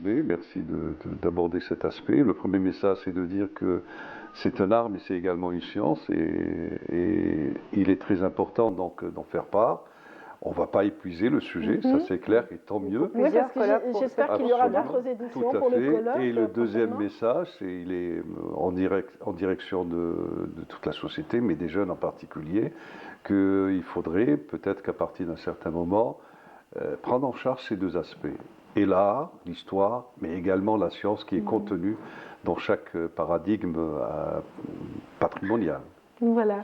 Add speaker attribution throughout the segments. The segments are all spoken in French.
Speaker 1: aspects. Merci d'aborder cet aspect. Le premier message, c'est de dire que c'est un art, mais c'est également une science, et il est très important donc d'en faire part. On ne va pas épuiser le sujet, ça c'est clair, et tant mieux.
Speaker 2: Oui, parce que j'espère qu'il y aura d'autres éditions pour le colloque.
Speaker 1: Et le deuxième message, il est en direction de toute la société, mais des jeunes en particulier, qu'il faudrait peut-être qu'à partir d'un certain moment, prendre en charge ces deux aspects. Et l'art, l'histoire, mais également la science qui est contenue dans chaque paradigme patrimonial.
Speaker 2: Voilà.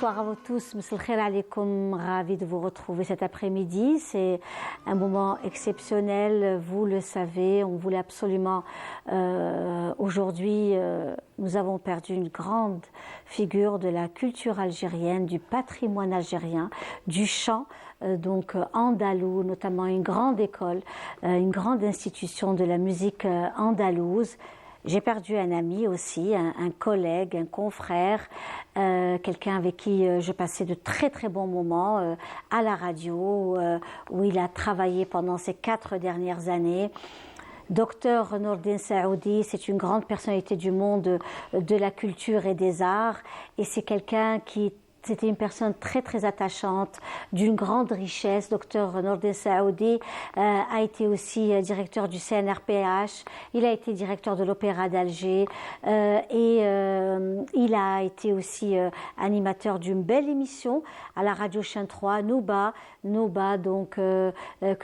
Speaker 3: bonsoir à vous tous. Msal khair alaikum, ravi de vous retrouver cet après-midi. C'est un moment exceptionnel, vous le savez, on voulait absolument. Aujourd'hui, nous avons perdu une grande figure de la culture algérienne, du patrimoine algérien, du chant. Donc andalou, notamment une grande école, une grande institution de la musique andalouse. J'ai perdu un ami aussi, un collègue, un confrère, quelqu'un avec qui je passais de très très bons moments à la radio, où il a travaillé pendant ces 4 dernières années. Docteur Nourdine Saoudi, c'est une grande personnalité du monde de la culture et des arts, et c'est quelqu'un qui c'était une personne très très attachante, d'une grande richesse. Docteur Nourdine Saoudi a été aussi directeur du CNRPH, il a été directeur de l'Opéra d'Alger et il a été aussi animateur d'une belle émission à la radio Chaîne 3, Nouba donc que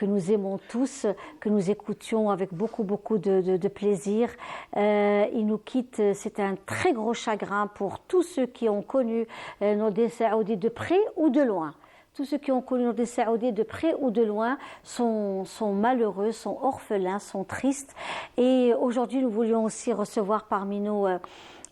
Speaker 3: nous aimons tous, que nous écoutions avec beaucoup de plaisir. Il nous quitte, c'est un très gros chagrin pour tous ceux qui ont connu Nourdine Saoudi de près ou de loin. Tous ceux qui ont connu Nourdine Saoudi de près ou de loin sont malheureux, sont orphelins, sont tristes. Et aujourd'hui, nous voulions aussi recevoir parmi nous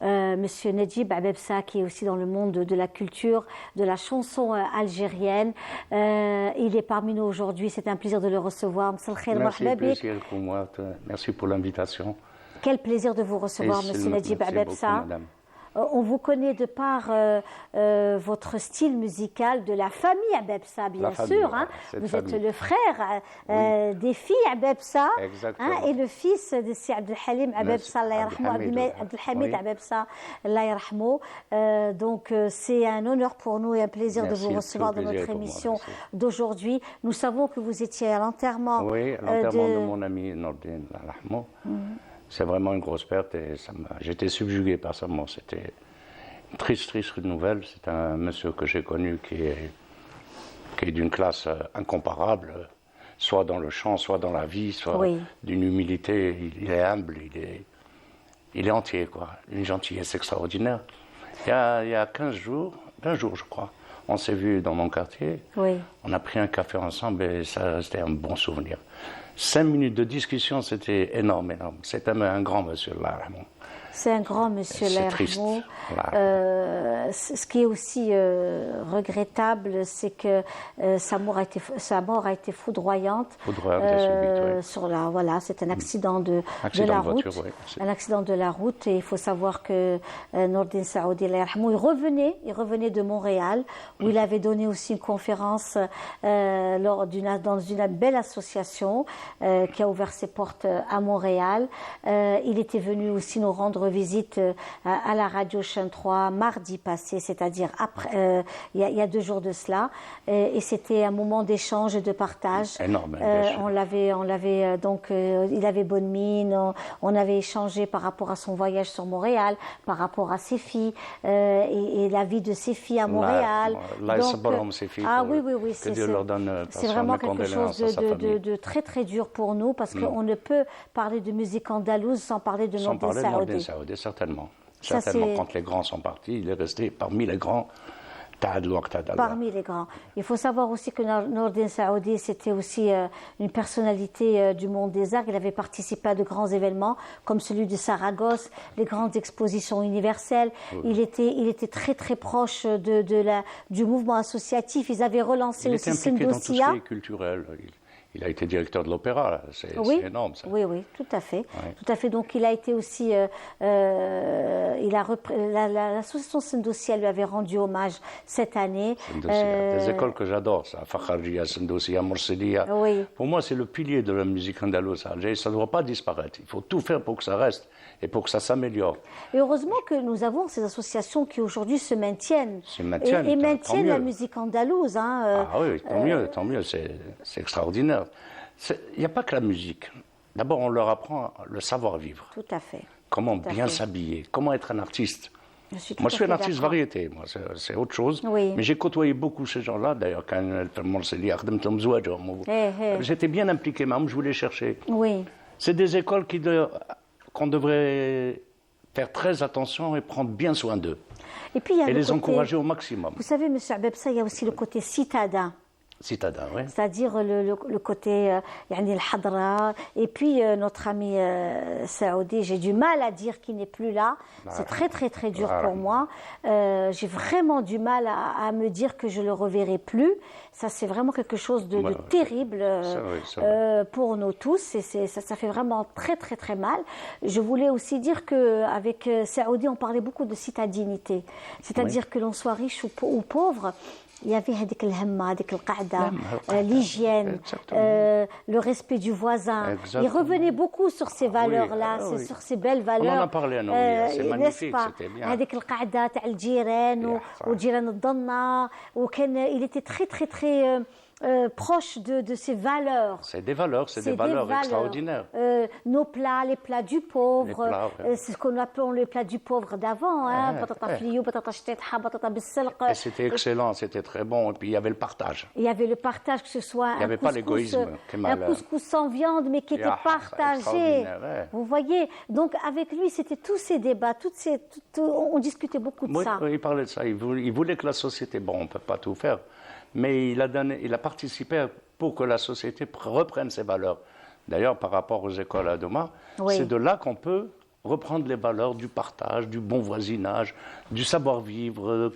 Speaker 3: Monsieur Nedjib Abebsa, qui est aussi dans le monde de la culture, de la chanson algérienne. Il est parmi nous aujourd'hui, c'est un plaisir de le recevoir.
Speaker 4: Merci, plaisir pour moi. Merci pour l'invitation.
Speaker 3: Quel plaisir de vous recevoir, Monsieur Nedjib Abebsa. On vous connaît de par votre style musical de la famille Abebsa, bien sûr. Hein. Vous êtes le frère des filles Abebsa et le fils de Si Abdelhalim Abebsa, Abdelhamid Abebsa, donc c'est un honneur pour nous et un plaisir de vous recevoir dans notre émission d'aujourd'hui. Nous savons que vous étiez à l'enterrement.
Speaker 4: Oui, à l'enterrement de mon ami Nourdine Rahmo. C'est vraiment une grosse perte et j'étais subjugué par sa mort. C'était une triste nouvelle. C'est un monsieur que j'ai connu qui est d'une classe incomparable, soit dans le chant, soit dans la vie, soit d'une humilité. Il est humble, il est entier, quoi. Une gentillesse extraordinaire. Il y a 20 jours, je crois, on s'est vu dans mon quartier. On a pris un café ensemble et ça, c'était un bon souvenir. 5 minutes de discussion, c'était énorme. C'est un grand monsieur, là.
Speaker 3: C'est un grand monsieur Lermo. Ce qui est aussi regrettable, c'est que sa mort a été foudroyante. C'est un accident de la route. Voiture, un accident de la route. Et il faut savoir que Nourdine Saoudi Lermo, il revenait de Montréal, où il avait donné aussi une conférence dans une belle association qui a ouvert ses portes à Montréal. Il était venu aussi nous rendre visite à la radio Chaîne 3 mardi passé, c'est-à-dire après, il y a 2 jours de cela, et c'était un moment d'échange et de partage.
Speaker 4: Énorme.
Speaker 3: Il avait bonne mine, on avait échangé par rapport à son voyage sur Montréal, par rapport à ses filles et la vie de ses filles à Montréal. C'est vraiment quelque chose de très très dur pour nous, parce qu'on ne peut parler de musique andalouse sans parler de Nourdine Saoudi.
Speaker 4: Certainement. Quand les grands sont partis, il est resté parmi les grands.
Speaker 3: Parmi les grands. Il faut savoir aussi que Nourdine Saoudi, c'était aussi une personnalité du monde des arts. Il avait participé à de grands événements, comme celui de Saragosse, les grandes expositions universelles. Il était très très proche du mouvement associatif. Ils avaient relancé aussi Sindousia.
Speaker 4: Il était impliqué dans tout ce qui est culturel. Il a été directeur de l'opéra, c'est énorme ça.
Speaker 3: Oui, tout à fait. Tout à fait. Donc il a été aussi, l'association Sindousia lui avait rendu hommage cette année.
Speaker 4: Des écoles que j'adore, ça, Fakharia, Sindousia, Morselia. Pour moi, c'est le pilier de la musique andalouse. Ça ne doit pas disparaître. Il faut tout faire pour que ça reste et pour que ça s'améliore.
Speaker 3: Et heureusement que nous avons ces associations qui aujourd'hui se maintiennent.
Speaker 4: Et
Speaker 3: maintiennent la musique andalouse.
Speaker 4: Tant mieux, c'est extraordinaire. Il n'y a pas que la musique. D'abord, on leur apprend le savoir-vivre.
Speaker 3: Tout à fait.
Speaker 4: Comment bien s'habiller, comment être un artiste. Je suis un artiste variété, moi, c'est autre chose. Mais j'ai côtoyé beaucoup ces gens-là, d'ailleurs, quand j'étais bien impliqué, même, je voulais chercher. C'est des écoles qu'on devrait faire très attention et prendre bien soin d'eux.
Speaker 3: Et puis il y a
Speaker 4: et les
Speaker 3: côté,
Speaker 4: encourager au maximum.
Speaker 3: Vous savez, M. Abebsa, il y a aussi le côté citadin.
Speaker 4: Citadin, oui.
Speaker 3: C'est-à-dire le côté yani al-hadra. Et puis notre ami Saoudi, j'ai du mal à dire qu'il n'est plus là. C'est très très très dur pour moi. J'ai vraiment du mal à me dire que je le reverrai plus. Ça c'est vraiment quelque chose de terrible pour nous tous. Et ça fait vraiment très très très mal. Je voulais aussi dire qu'avec Saoudi, on parlait beaucoup de citadinité. C'est-à-dire que l'on soit riche ou pauvre, il y avait l'hygiène, le respect du voisin.
Speaker 4: Exactement.
Speaker 3: Il revenait beaucoup sur ces valeurs-là, sur ces belles valeurs.
Speaker 4: On en a parlé à nos c'est magnifique, c'était bien.
Speaker 3: Il était très très très proche de ces valeurs.
Speaker 4: C'est des valeurs, c'est des valeurs extraordinaires.
Speaker 3: Nos plats, les plats du pauvre, c'est ce qu'on appelle les plats du pauvre d'avant.
Speaker 4: Et c'était excellent, c'était très bon. Et puis il y avait le partage.
Speaker 3: Il y avait le partage, que ce soit
Speaker 4: il y avait pas l'égoïsme,
Speaker 3: un couscous sans viande, mais qui était partagé. Vous voyez, donc avec lui, c'était tous ces débats, on discutait beaucoup de ça.
Speaker 4: Oui, il parlait de ça. Il voulait que la société, bon, on ne peut pas tout faire, mais il a participé pour que la société reprenne ses valeurs. D'ailleurs, par rapport aux écoles à Douma, c'est de là qu'on peut reprendre les valeurs du partage, du bon voisinage, du savoir-vivre,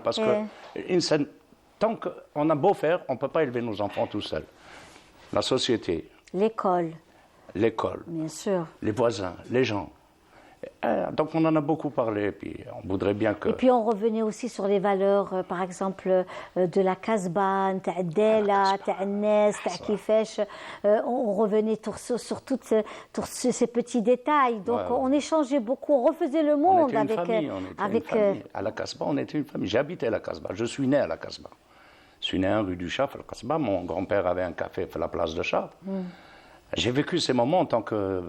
Speaker 4: parce que tant qu'on a beau faire, on ne peut pas élever nos enfants tout seuls. La société,
Speaker 3: l'école,
Speaker 4: bien sûr, les voisins, les gens. Donc on en a beaucoup parlé, et puis on voudrait bien que...
Speaker 3: Et puis on revenait aussi sur les valeurs, par exemple, de la Kasban, Ta'dela, Ta'nes, Ta'kifesh. On revenait sur ces petits détails. Donc on échangeait beaucoup, on refaisait le monde
Speaker 4: avec... Une famille. À la Kasba, on était une famille. J'ai habité à la Kasba, je suis né à la Kasba. Je suis né à rue du Chat, à la Kasba. Mon grand-père avait un café à la place de Chat. J'ai vécu ces moments en tant que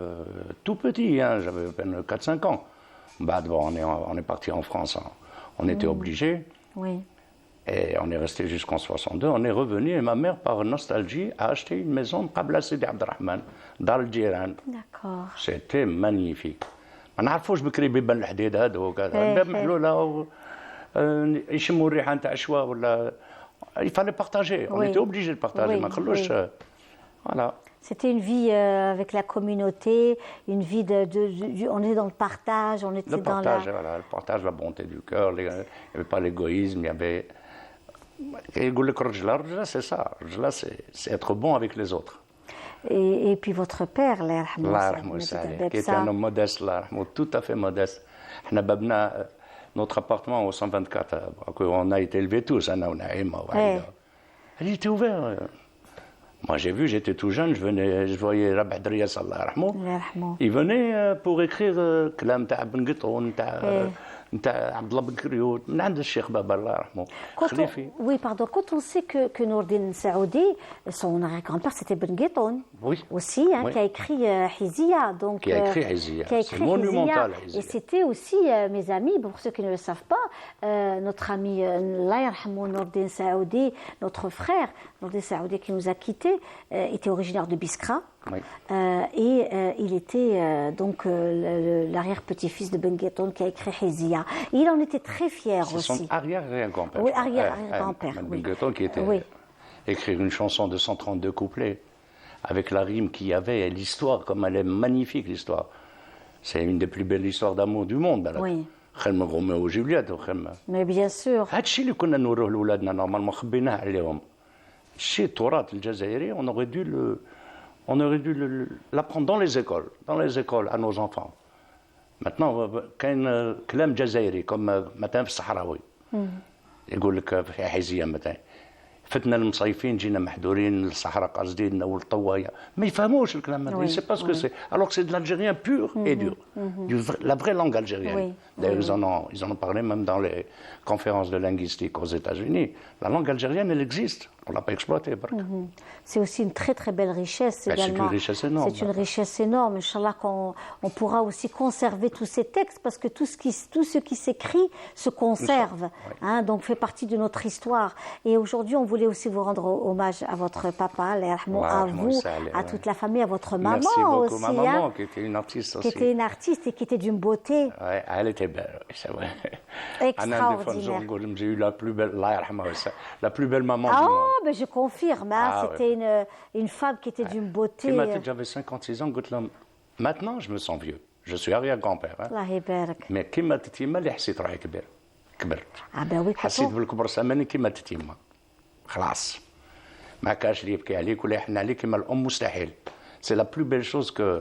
Speaker 4: tout petit, j'avais à peine 4-5 ans. On est parti en France, on était obligés.
Speaker 3: Oui.
Speaker 4: Et on est resté jusqu'en 62. On est revenu et ma mère, par nostalgie, a acheté une maison de Qabla Sidi Abdelrahman, dans le Djiran.
Speaker 3: D'accord.
Speaker 4: C'était magnifique. ما نعرفوش بكري بيبان الحديد هذوك باب محلوله يشموا الريحه نتاع الشوا ولا il fallait partager. On était obligé de partager. ما نخلوش voilà.
Speaker 3: C'était une vie avec la communauté, une vie on est dans le partage, on était
Speaker 4: le
Speaker 3: dans
Speaker 4: partage, voilà, le partage, la bonté du cœur, il n'y avait pas l'égoïsme, il y avait... C'est ça, c'est être bon avec les autres.
Speaker 3: Et puis votre père,
Speaker 4: qui était un homme modeste, tout à fait modeste. Notre appartement au 124, on a été élevés tous, il était ouvert. Moi, j'ai vu, j'étais tout jeune, je voyais Rabah Dria, sallallahu alayhi wa sallam. Il venait pour écrire Klam ta Ben Gitoun, ta Abdallah Ben Kriout, n'ad le Cheikh Baba, Allah rahmou.
Speaker 3: Oui, pardon. Quand on sait que Nourdine Saoudi, son arrière-grand-père, c'était Ben Gitoun.
Speaker 4: Oui.
Speaker 3: Aussi, qui a écrit Hizia.
Speaker 4: Qui a écrit Hizia. C'est monumental, Hizia.
Speaker 3: Et c'était aussi, mes amis, pour ceux qui ne le savent pas, notre ami, Allah yarhamou, Nourdine Saoudi, notre frère, Nourdine Saoudi, qui nous a quittés, était originaire de Biskra.
Speaker 4: Oui.
Speaker 3: Et il était donc l'arrière-petit-fils de Ben Gitoun qui a écrit Hizia. Il en était très fier aussi.
Speaker 4: C'est son arrière-grand-père.
Speaker 3: Oui, arrière-grand-père.
Speaker 4: Ben Gitoun qui était écrire une chanson de 132 couplets avec la rime qu'il y avait et l'histoire, comme elle est magnifique l'histoire. C'est une des plus belles histoires d'amour du monde.
Speaker 3: Oui.
Speaker 4: Roméo et Juliette.
Speaker 3: Mais bien sûr.
Speaker 4: هادشي اللي كنا نوروه لولادنا نورمالمون خبيناه عليهم. الشيء التراث الجزائري on aurait dû l'apprendre dans les écoles à nos enfants. Maintenant, كاين كلام جزائري comme مثلا في الصحراوي. يقول لك في حزيه مثلا فتنا المصيفين جينا محذورين للصحراء قاصدين والطوايه ما يفهموش الكلام هذا سي با سكو سي alors que c'est de l'algérien pur et dur la vraie langue algérienne. D'ailleurs ils en ont parlé même dans les conférences de linguistique aux États-Unis. La langue algérienne elle existe, on l'a pas exploitée.
Speaker 3: C'est aussi une très très belle richesse également.
Speaker 4: C'est une richesse énorme.
Speaker 3: C'est une richesse énorme. Inch'Allah qu'on pourra aussi conserver tous ces textes parce que tout ce qui s'écrit se conserve, donc fait partie de notre histoire. Et aujourd'hui on voulait voulais aussi vous rendre hommage à votre papa, à vous, à toute la famille, à votre maman aussi.
Speaker 4: Merci beaucoup, ma maman, qui était une artiste aussi.
Speaker 3: Qui était une artiste et qui était d'une beauté.
Speaker 4: Oui, elle était belle, c'est vrai.
Speaker 3: Extraordinaire.
Speaker 4: J'ai eu la plus belle, la plus belle maman du
Speaker 3: monde.
Speaker 4: Ah,
Speaker 3: ben je confirme, hein, c'était une femme qui était d'une beauté.
Speaker 4: Qui m'a dit que j'avais 56 ans, maintenant je me sens vieux. Je suis arrière-grand-père.
Speaker 3: الله يبارك.
Speaker 4: Mais كيما تتيما اللي حسيت روحي كبرت.
Speaker 3: وي
Speaker 4: حسيت بالكبر ساماني كيما تتيما. خلاص. ما كاش اللي يبكي عليك ولا يحن عليك كيما الام مستحيل. C'est la plus belle chose que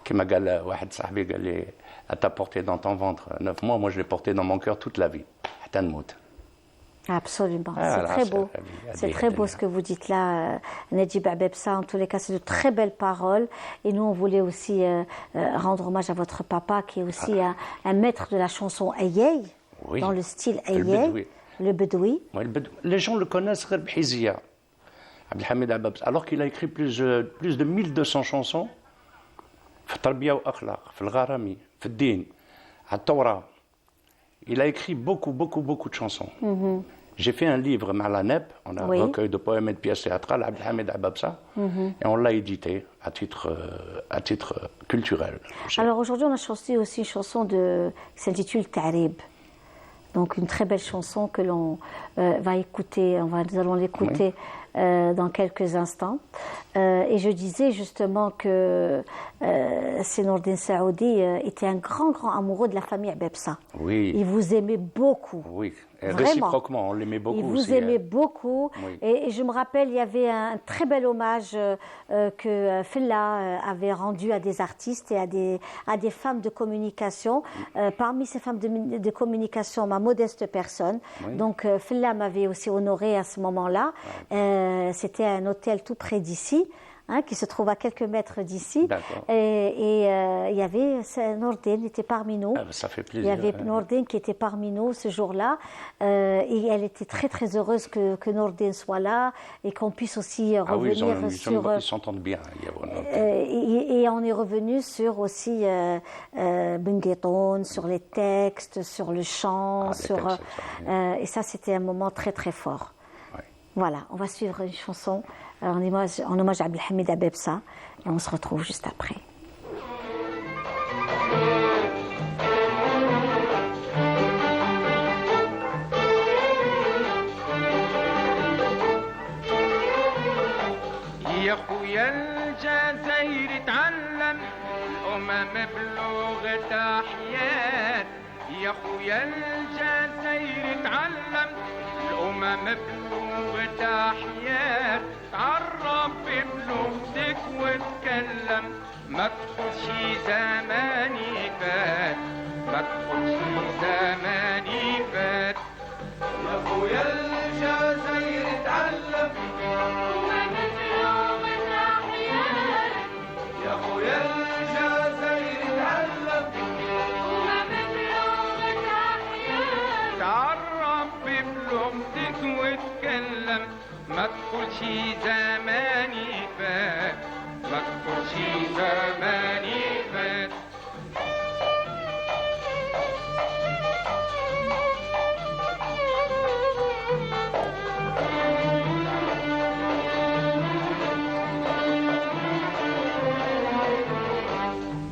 Speaker 4: كيما قال واحد صاحبي قال لي t'as porté dans ton ventre 9 mois, moi je l'ai porté dans mon cœur toute la vie. حتى نموت.
Speaker 3: Absolument, c'est très beau. C'est très beau ce que vous dites là, Nedjib Habebsa. En tous les cas, c'est de très belles paroles. Et nous, on voulait aussi rendre hommage à votre papa, qui est aussi un maître de la chanson Ayey, dans le style Ayey, le Bedoui.
Speaker 4: Les gens le connaissent, Hizia, Abdelhamid Habebsa, alors qu'il a écrit plus de 1200 chansons. Tarbiya ou Akhlaq, Gharami, Din, Torah. Il a écrit beaucoup de chansons. J'ai fait un livre, Malaneb, on a un recueil de poèmes et de pièces théâtrales, Abdelhamid Habebsa, et on l'a édité à titre culturel.
Speaker 3: Alors aujourd'hui, on a chanté aussi une chanson qui s'intitule Ta'rib. Donc une très belle chanson que l'on va écouter, nous allons l'écouter dans quelques instants. Et je disais justement que Nourdine Saoudi était un grand amoureux de la famille Habebsa.
Speaker 4: Oui.
Speaker 3: Il vous aimait beaucoup.
Speaker 4: Oui, et réciproquement, on l'aimait beaucoup.
Speaker 3: Il vous aimait beaucoup. Oui. Et je me rappelle, il y avait un très bel hommage que Fella avait rendu à des artistes et à des femmes de communication. Parmi ces femmes de communication, ma modeste personne. Oui. Donc Fella m'avait aussi honorée à ce moment-là. C'était un hôtel tout près d'ici, qui se trouve à quelques mètres d'ici. Et il y avait Nourdine était parmi nous.
Speaker 4: Ça fait plaisir.
Speaker 3: Il y avait Nourdine qui était parmi nous ce jour-là. Et elle était très heureuse que Nourdine soit là et qu'on puisse aussi revenir sur...
Speaker 4: Ils s'entendent bien.
Speaker 3: Et on est revenu sur aussi Bengueton, sur les textes, sur le chant. Et ça, c'était un moment très fort. Voilà, on va suivre une chanson en hommage à Abdelhamid Habebsa et on se retrouve juste après.
Speaker 5: يا خويا الجزائر تعلم بلغة أحيان يا خويا الجزائر تعلم بلغة أحيان تعرف بلغتك وتكلم ما تقولش زماني فات ما تقولش زماني فات يا خويا الجزائر تعلم يا خويا الجزائر تعلم تعرف بلغتك وتكلم ما تقولش زماني فات ما تقولش زماني فات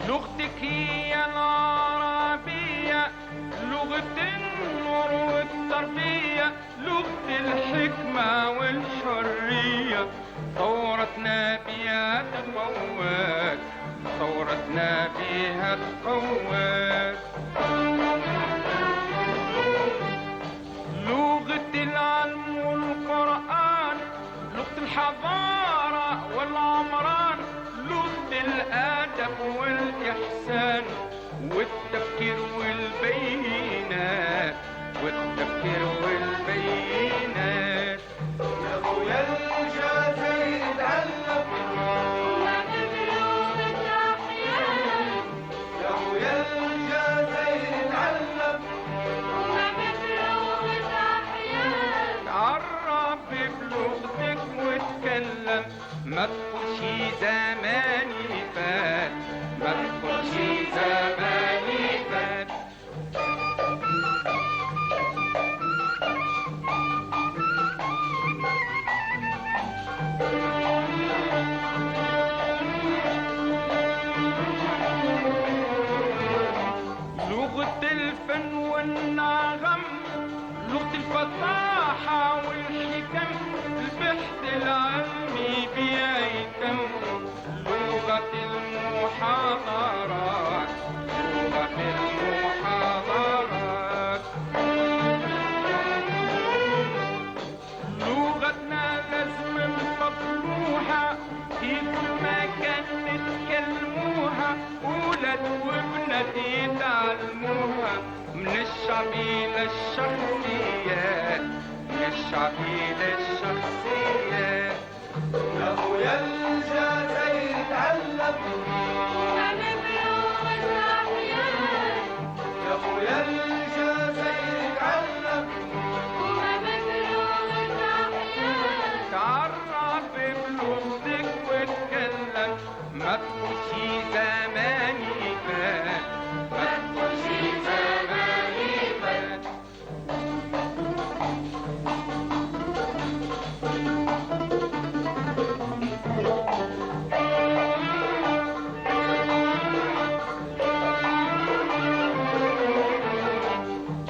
Speaker 5: لغتك هي العربية لغة النور والتربية لغة الحكمة والحرية ثورتنا بها تقوات ثورتنا بها تقوات لغة العلم والقرآن لغة الحضارة والعمران لغة الأدب والإحسان والتفكير والبينات والتفكير والبينات يا خويا الجزائر تعلم يا خويا الجزائر تعلم تعرف بلغتك وتكلم ما تقولش زماني فات ما تقولش زماني فات الفصاحة والحكم البحث العلمي بيتم لغة المحاضرات لغة المحاضرات لغتنا لازم نفضلوها في كل مكان نتكلموها ولاد وبنات يتعلموها من الشعبي للشخصيات من الشعبي للشخصيات يا خويا الجزائر اتعلم يا خويا الجزائر اتعلم تعرف بلغتك واتكلم ما تقولش زماني فات ما تقولش زماني فات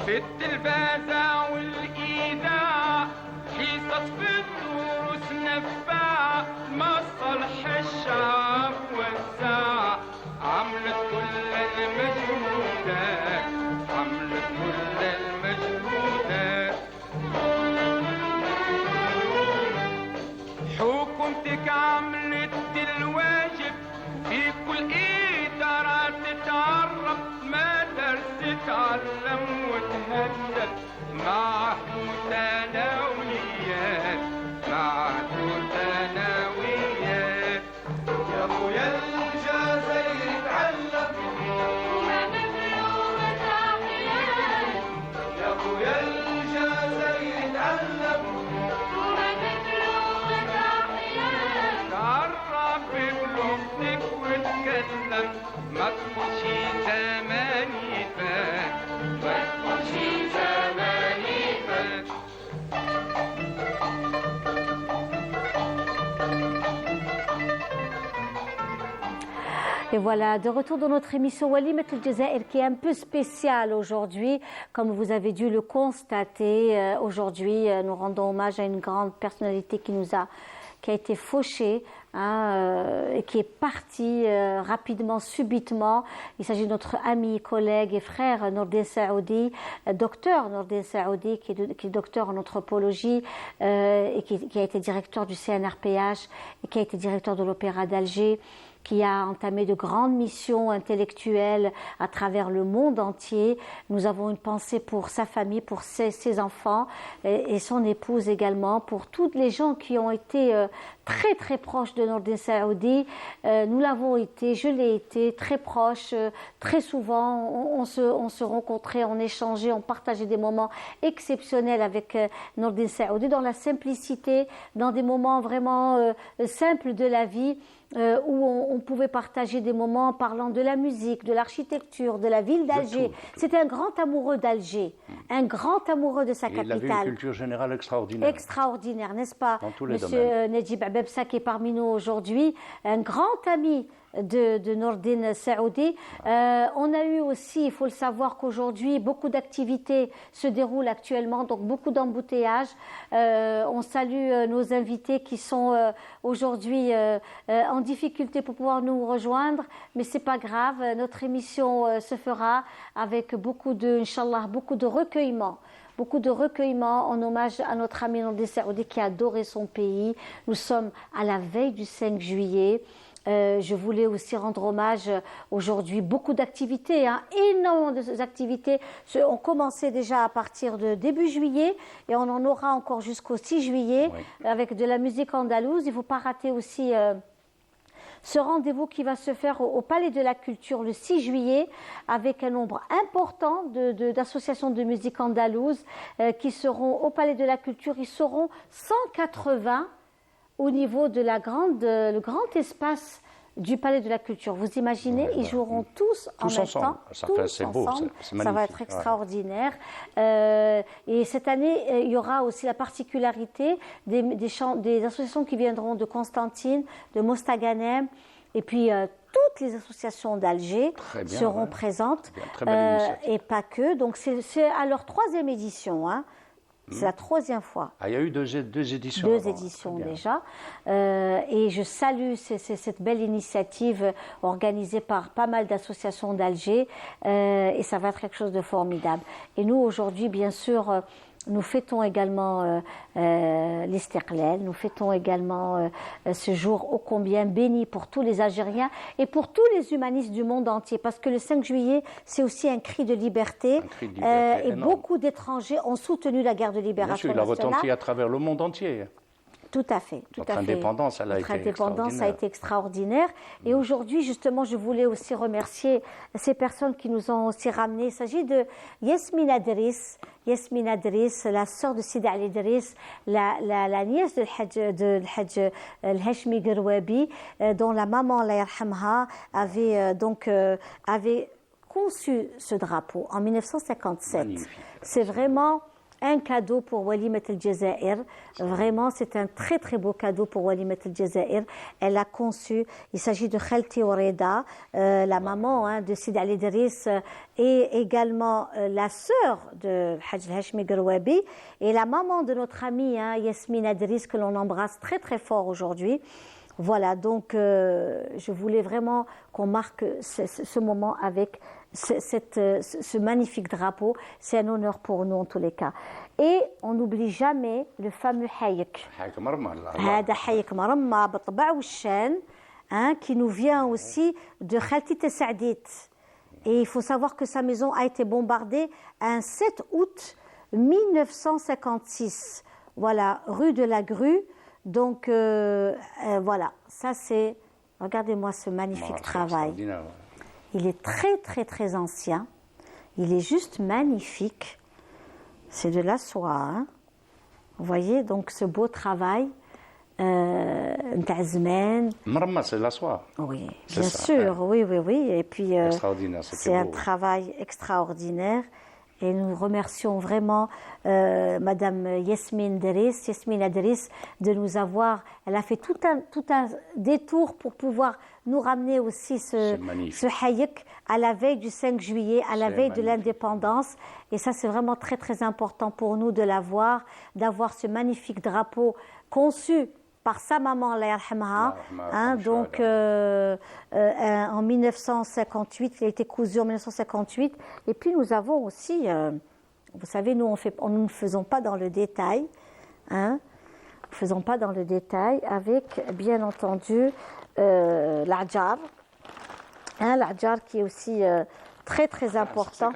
Speaker 5: في التلفازة والإذاعة حصص في الدروس نفاعة مصالح الشعب والساعة عملت كل المجهودات عملت كل المجهودات حكومتك عملت الواجب في كل إدارة تتعرف مدارس تتعلم وتهدد معه ثانويات معه ثانويات يا خويا الجزائر اتعلم يا خويا الجزائر اتعلم تعرف بلغتك واتكلم ما تقولش زماني فات ما تقولش زماني فات
Speaker 3: Et voilà, de retour dans notre émission Walimat El Jazair qui est un peu spéciale aujourd'hui. Comme vous avez dû le constater, aujourd'hui, nous rendons hommage à une grande personnalité qui a été fauchée et qui est partie rapidement, subitement. Il s'agit de notre ami, collègue et frère Nordin Saoudi, docteur Nordin Saoudi, qui est docteur en anthropologie et qui a été directeur du CNRPH et qui a été directeur de l'Opéra d'Alger, qui a entamé de grandes missions intellectuelles à travers le monde entier. Nous avons une pensée pour sa famille, pour ses enfants et son épouse également, pour toutes les gens qui ont été très très proches de Nordin Saoudi. Nous l'avons été, je l'ai été, très proche, très souvent. On se rencontrait, on échangeait, on partageait des moments exceptionnels avec Nordin Saoudi, dans la simplicité, dans des moments vraiment simples de la vie. Où on pouvait partager des moments en parlant de la musique, de l'architecture, de la ville d'Alger. C'était un grand amoureux d'Alger, un grand amoureux de sa capitale.
Speaker 4: Il avait une culture générale extraordinaire.
Speaker 3: Extraordinaire, n'est-ce pas?
Speaker 4: Dans tous les
Speaker 3: Monsieur
Speaker 4: domaines.
Speaker 3: Nedjib Abebsa qui est parmi nous aujourd'hui, un grand ami de Nordin Saoudi. On a eu aussi, il faut le savoir qu'aujourd'hui, beaucoup d'activités se déroulent actuellement, donc beaucoup d'embouteillages. On salue nos invités qui sont aujourd'hui en difficulté pour pouvoir nous rejoindre, mais c'est pas grave, notre émission se fera avec beaucoup de recueillement. Beaucoup de recueillement en hommage à notre ami Nordin Saoudi qui a adoré son pays. Nous sommes à la veille du 5 juillet. Je voulais aussi rendre hommage aujourd'hui, beaucoup d'activités, énormément d'activités ont commencé déjà à partir de début juillet et on en aura encore jusqu'au 6 juillet avec de la musique andalouse. Il ne faut pas rater aussi ce rendez-vous qui va se faire au Palais de la Culture le 6 juillet avec un nombre important d'associations de musique andalouse qui seront au Palais de la Culture. Ils seront 180 au niveau de le grand espace du Palais de la Culture. Vous imaginez, ils joueront tous en même
Speaker 4: ensemble.
Speaker 3: temps.
Speaker 4: C'est beau, c'est magnifique.
Speaker 3: Ça va être extraordinaire. Et cette année, il y aura aussi la particularité des associations qui viendront de Constantine, de Mostaganem, et puis toutes les associations d'Alger seront présentes.
Speaker 4: Très belle initiative.
Speaker 3: Et pas que. Donc c'est à leur 3e édition. C'est la 3e fois.
Speaker 4: Ah, il y a eu deux éditions.
Speaker 3: Deux éditions déjà. Et je salue cette belle initiative organisée par pas mal d'associations d'Alger. Et ça va être quelque chose de formidable. Et nous, aujourd'hui, bien sûr, nous fêtons également l'Istiqlal, nous fêtons également ce jour ô combien béni pour tous les Algériens et pour tous les humanistes du monde entier, parce que le 5 juillet, c'est aussi un cri de liberté, et beaucoup d'étrangers ont soutenu la guerre de libération
Speaker 4: nationale. Bien sûr, il a retenti
Speaker 3: nationale.
Speaker 4: à travers le monde entier.
Speaker 3: Tout à fait.
Speaker 4: Notre indépendance, elle a été
Speaker 3: indépendance a
Speaker 4: extraordinaire.
Speaker 3: été extraordinaire. Et aujourd'hui, justement, je voulais aussi remercier ces personnes qui nous ont aussi ramenés. Il s'agit de Yasmine Adris. Yasmine Adris, la sœur de Sidi Ali Idriss, la nièce de Hajj El-Hashmi Gerwabi, dont la maman, Allah yarhamha, avait conçu ce drapeau en 1957.
Speaker 4: Magnifique.
Speaker 3: C'est vraiment un cadeau pour Walimat El-Jazair. Vraiment, c'est un très très beau cadeau pour Walimat El-Jazair. Elle a conçu, il s'agit de Khalti Oreda, la maman de Sidi Ali Idriss, et également la sœur de Hajj Hashmi Gerwabi, et la maman de notre amie Yasmine Adris, que l'on embrasse très très fort aujourd'hui. Voilà, donc je voulais vraiment qu'on marque ce moment avec ce magnifique drapeau. C'est un honneur pour nous en tous les cas. Et on n'oublie jamais le fameux Hayek. هذا حيك مرمى بالطبع والشان, qui nous vient aussi de Khalti Tessadit. Et il faut savoir que sa maison a été bombardée un 7 août 1956. Voilà, rue de la Grue. Donc voilà, ça c'est, regardez-moi ce magnifique travail. Il est très très très ancien, il est juste magnifique, c'est de la soie. Vous voyez donc ce beau travail.
Speaker 4: Marma, c'est la soie.
Speaker 3: Oui, bien sûr, oui. Et puis c'est un
Speaker 4: beau.
Speaker 3: travail extraordinaire. Et nous remercions vraiment Madame Yasmine Adris de nous avoir. Elle a fait tout un détour pour pouvoir nous ramener aussi ce hayek à la veille du 5 juillet, à la veille de l'indépendance. Et ça, c'est vraiment très très important pour nous de l'avoir, d'avoir ce magnifique drapeau conçu par sa maman, Allah yarhamha, donc en 1958, il a été cousu en 1958. Et puis nous avons aussi, vous savez, nous ne faisons pas dans le détail, nous ne faisons pas dans le détail, avec bien entendu l'adjar, l'adjar qui est aussi très très important.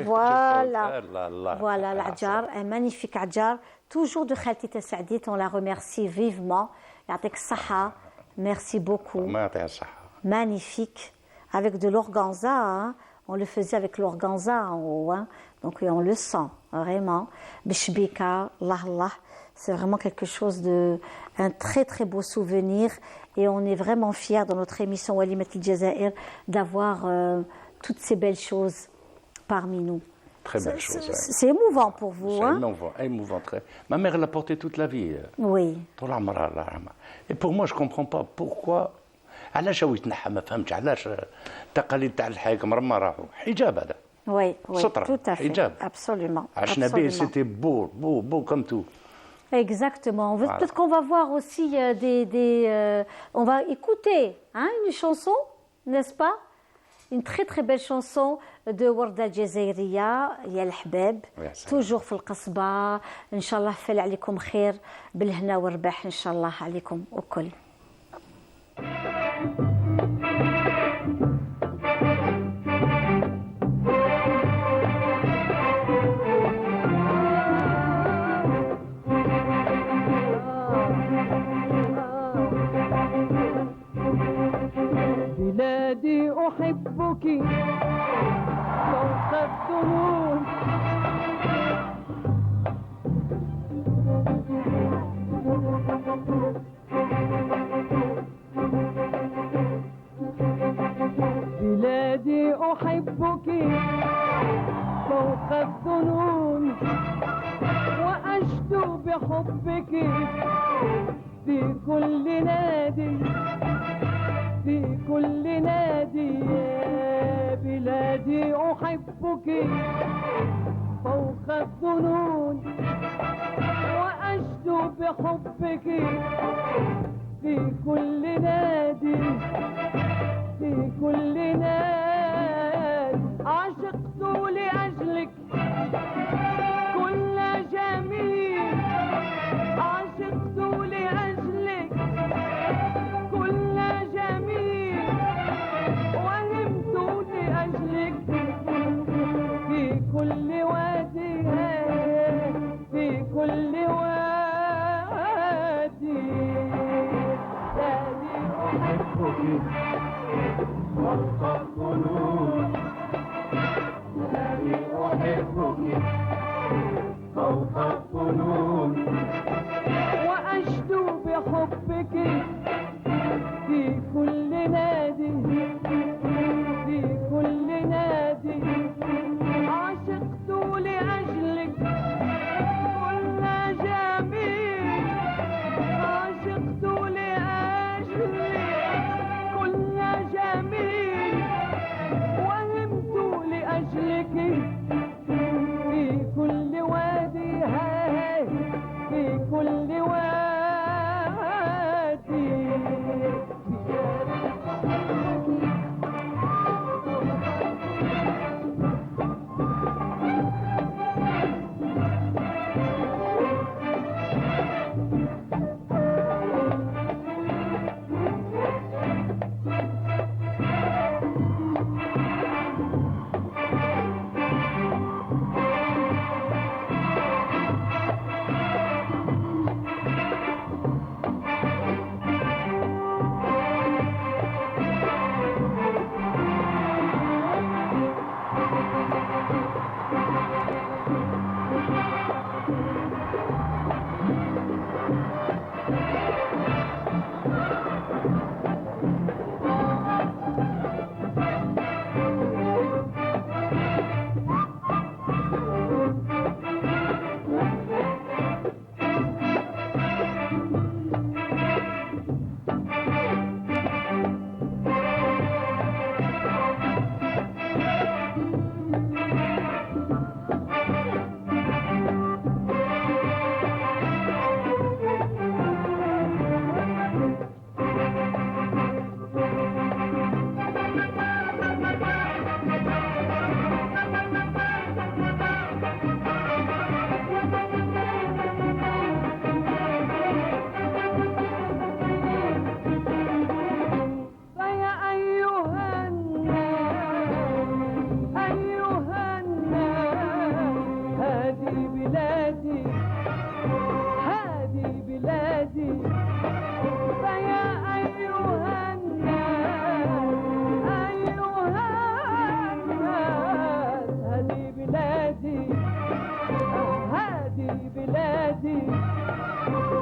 Speaker 3: Voilà l'adjar, un magnifique adjar. Toujours de Khalti Tessadit, on la remercie vivement. Yatek Saha, merci beaucoup. Magnifique. Avec de l'organza, on le faisait avec l'organza en haut, donc on le sent vraiment. Bishbika, Allah, c'est vraiment quelque chose un très très beau souvenir. Et on est vraiment fiers dans notre émission Walimat El-Jazair d'avoir toutes ces belles choses parmi nous.
Speaker 4: Très belle chose.
Speaker 3: C'est émouvant pour vous.
Speaker 4: C'est émouvant. Ma mère l'a porté toute la vie.
Speaker 3: Oui.
Speaker 4: Et pour moi, je ne comprends pas pourquoi. علاش هو يتنحى ما فهمتش علاش التقاليد تاع الحاكم راه راحوا حجاب هذا.
Speaker 3: Oui,
Speaker 4: سترة.
Speaker 3: tout à fait.
Speaker 4: حجاب.
Speaker 3: Absolument.
Speaker 4: عشنا به c'était beau comme tout.
Speaker 3: Exactement. Peut-être qu'on va voir aussi on va écouter une chanson, n'est-ce pas? Une très très belle chanson de Warda Jazairiya, Ya Al-Hbab, toujours في القصبة. إن شاء الله فال عليكم خير بالهنا والرباح إن شاء الله عليكم وكل.
Speaker 6: بلادي أحبك فوق الدموع بلادي أحبك فوق الظنون وأشدو بحبك في كل نادي في كل نادي يا بلادي أحبك فوق الظنون بحبك في كل نادي، في كل نادي عشقت لأجلك كل جميل، عشقت لأجلك كل جميل، وهمت لأجلك في كل وادي، في كل وادي. نادي أحبك فوق الظنون، نادي أحبك فوق الظنون، وأشدو بحبك في كل نادي، في كل نادي عشقت لأجلك كل جميل، عشقت لأجلك كل جميل، وهمت لأجلك في كل وادي، في كل وادي.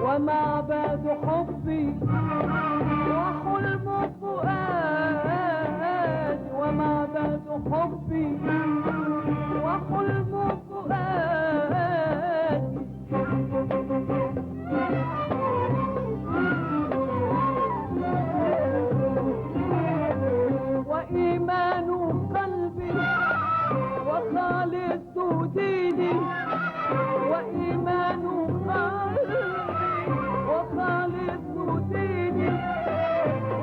Speaker 6: ومعبد حبي وحلم فؤادي، ومعبد حبي وحلم فؤادي، وإيمان قلبي وخالص ديني، وإيمان قلبي وخالص ديني،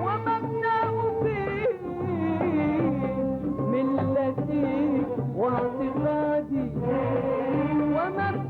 Speaker 6: ومبدأ فيه ملتي واعتقادي، ومبدأ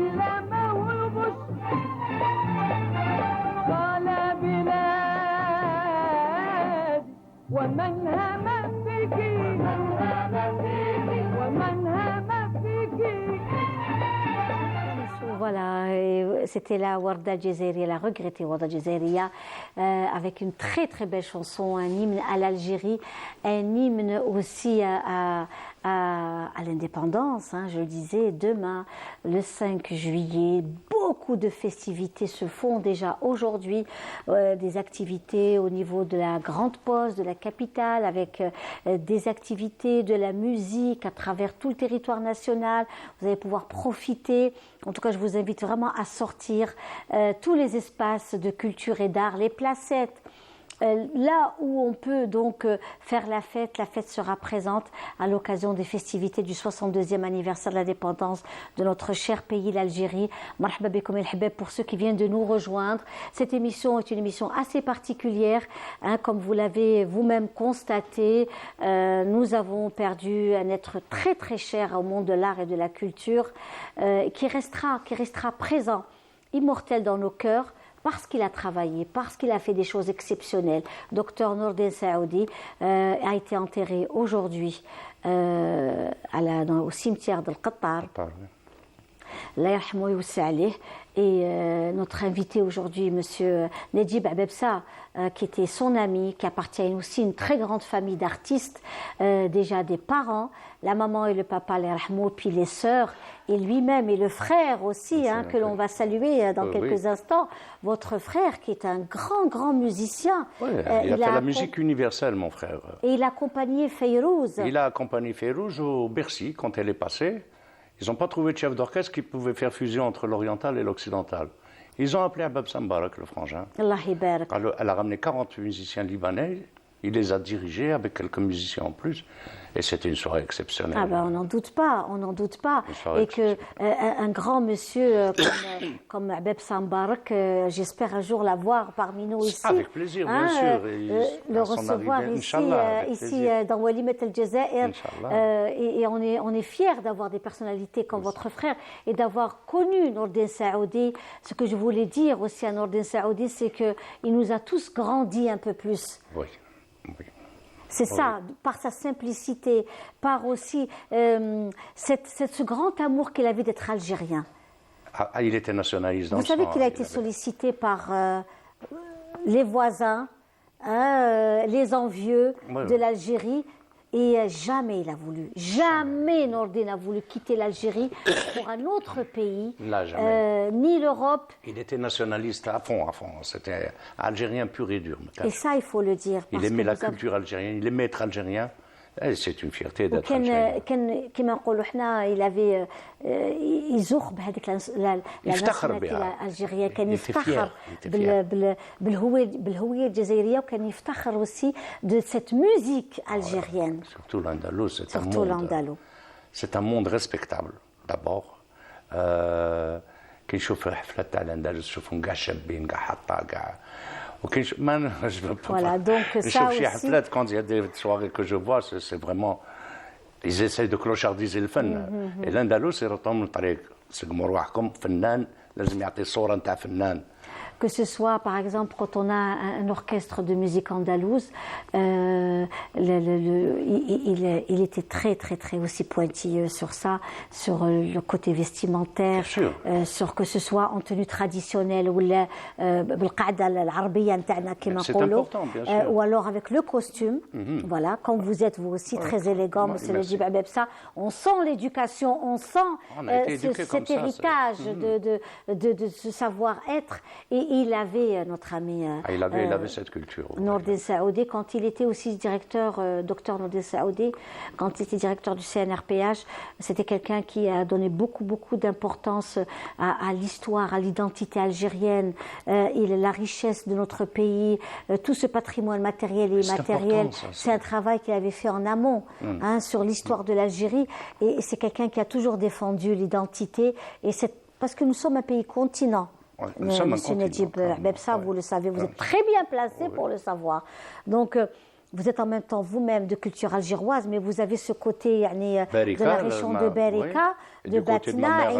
Speaker 6: اللمة والغش قال بلادي ومن هم فيك ومن هم فيك.
Speaker 3: Voilà, et c'était la Warda Djezairiya, la regrettée Warda Djezairiya, avec une très très belle chanson, un hymne à l'Algérie, un hymne aussi à l'indépendance. Hein, je le disais, demain, le 5 juillet, beaucoup de festivités se font déjà aujourd'hui, des activités au niveau de la Grande Poste, de la capitale, avec des activités, de la musique à travers tout le territoire national. Vous allez pouvoir profiter. En tout cas, je vous invite vraiment à sortir tous les espaces de culture et d'art, les placettes. Là où on peut donc faire la fête sera présente à l'occasion des festivités du 62e anniversaire de l'indépendance de notre cher pays, l'Algérie. Marhaba bikoum el habab pour ceux qui viennent de nous rejoindre. Cette émission est une émission assez particulière, hein, comme vous l'avez vous-même constaté. Nous avons perdu un être très très cher au monde de l'art et de la culture, qui restera présent, immortel dans nos cœurs, parce qu'il a travaillé, parce qu'il a fait des choses exceptionnelles. Dr Nordin Saoudi a été enterré aujourd'hui au cimetière de Qatar. Allah yarhamou wa yuwassa alayh. Et notre invité aujourd'hui, Monsieur Nedjib Habebsa, qui était son ami, qui appartient aussi à une très grande famille d'artistes, déjà des parents, la maman et le papa, les rahmou, puis les sœurs, et lui-même et le frère aussi, hein, que l'on va saluer dans quelques instants. Votre frère, qui est un grand musicien.
Speaker 4: Oui, il a fait la musique universelle, mon frère.
Speaker 3: Et il a accompagné Fayrouz.
Speaker 4: Il a accompagné Fayrouz au Bercy quand elle est passée. Ils n'ont pas trouvé de chef d'orchestre qui pouvait faire fusion entre l'oriental et l'occidental. Ils ont appelé Habebsa Mbarak, le frangin.
Speaker 3: Allah yibarak.
Speaker 4: Elle a ramené 40 musiciens libanais. Il les a dirigés avec quelques musiciens en plus. Et c'était une soirée exceptionnelle.
Speaker 3: Ah ben, on n'en doute pas, Et que un grand monsieur comme Habebsa Mbarak, j'espère un jour l'avoir parmi nous ici.
Speaker 4: Avec plaisir, bien sûr.
Speaker 3: Le recevoir ici dans Walimet El Jazair. Et on est fiers d'avoir des personnalités comme votre frère et d'avoir connu Nordin Saoudi. Ce que je voulais dire aussi à Nordin Saoudi, c'est qu'il nous a tous grandi un peu plus.
Speaker 4: Oui.
Speaker 3: C'est ça, par sa simplicité, par aussi ce grand amour qu'il avait d'être algérien.
Speaker 4: Il était nationaliste dans
Speaker 3: Vous savez qu'il a été sollicité par les voisins, les envieux de l'Algérie, et jamais il a voulu, jamais Nordin a voulu quitter l'Algérie pour un autre pays, ni l'Europe.
Speaker 4: Il était nationaliste à fond. C'était algérien pur et dur.
Speaker 3: Et ça, il faut le dire.
Speaker 4: Il aimait la culture algérienne, il aimait être algérien. C'est une fierté d'être algérien.
Speaker 3: كما نقولوا احنا il avait يزوق بهذيك لا nationalité الجزائريه كان يفتخر بالهويه الجزائريه وكان يفتخر aussi de cette musique algérienne.
Speaker 4: Surtout l'Andalous, c'est un monde respectable d'abord. كي نشوف الحفلات تاع الأندلس نشوفهم كاع شابين كاع حطا كاع.
Speaker 3: Voilà, donc ça aussi.
Speaker 4: Quand il y a des soirées que je vois, c'est vraiment. Ils essayent de clochardiser le fun. Et l'Andalous, يرطهم الطريق. سقموا رواحكم فنان لازم يعطي صورة نتاع فنان.
Speaker 3: Que ce soit, par exemple, quand on a un orchestre de musique andalouse, il était très aussi pointilleux sur ça, sur le côté vestimentaire, sur que ce soit en tenue traditionnelle ou ou alors avec le costume. Voilà, comme vous êtes vous aussi très élégant, Monsieur Nedjib Habebsa, on sent l'éducation, on sent cet héritage de ce savoir-être. Et il avait, notre ami...
Speaker 4: il avait cette culture.
Speaker 3: Nordin Saoudi, quand il était aussi directeur, docteur Nordin Saoudi, quand il était directeur du CNRPH, c'était quelqu'un qui a donné beaucoup d'importance à l'histoire, à l'identité algérienne, la richesse de notre pays, tout ce patrimoine matériel et immatériel. C'est un travail qu'il avait fait en amont, sur l'histoire de l'Algérie. Et c'est quelqu'un qui a toujours défendu l'identité. Et c'est parce que nous sommes un pays continent. Monsieur Nedjib Habebsa, vous le savez, vous êtes très bien placé pour le savoir. Donc, vous êtes en même temps vous-même de culture algéroise, mais vous avez ce côté de la région de Berika, de Batna,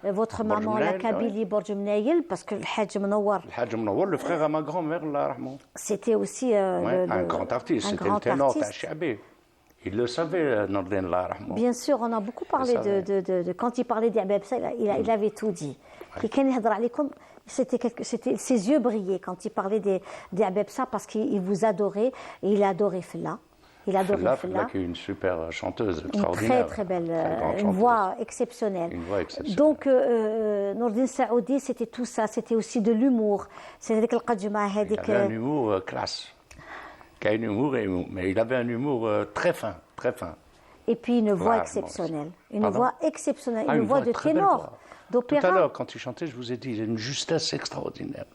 Speaker 3: et votre maman la Kabylie, Borj Mnaïl, parce que le Hadj Menouar.
Speaker 4: Le Hadj Menouar, le frère à ma grand-mère, Allah rahmou.
Speaker 3: C'était aussi
Speaker 4: un grand artiste, c'était le ténor Tachabé. Il le savait, Nordin, Allah rahmou.
Speaker 3: Bien sûr, on a beaucoup parlé de quand il parlait d'Abeb, il avait tout dit. C'était ses yeux brillaient quand il parlait des Abebsa parce qu'il vous adorait et il adorait Fella. Il adorait
Speaker 4: Fella qui est une super chanteuse
Speaker 3: Une
Speaker 4: extraordinaire.
Speaker 3: très belle, une voix exceptionnelle.
Speaker 4: Une voix exceptionnelle.
Speaker 3: Donc Nordin Saoudi, c'était tout ça, c'était aussi de l'humour. C'était
Speaker 4: il avait un humour classe. Qui a un humour, mais il avait un humour très fin, très fin.
Speaker 3: Et puis une voix exceptionnelle. Une voix exceptionnelle, une voix de ténor.
Speaker 4: Tout à l'heure, quand il chantait, je vous ai dit, il a une justesse extraordinaire.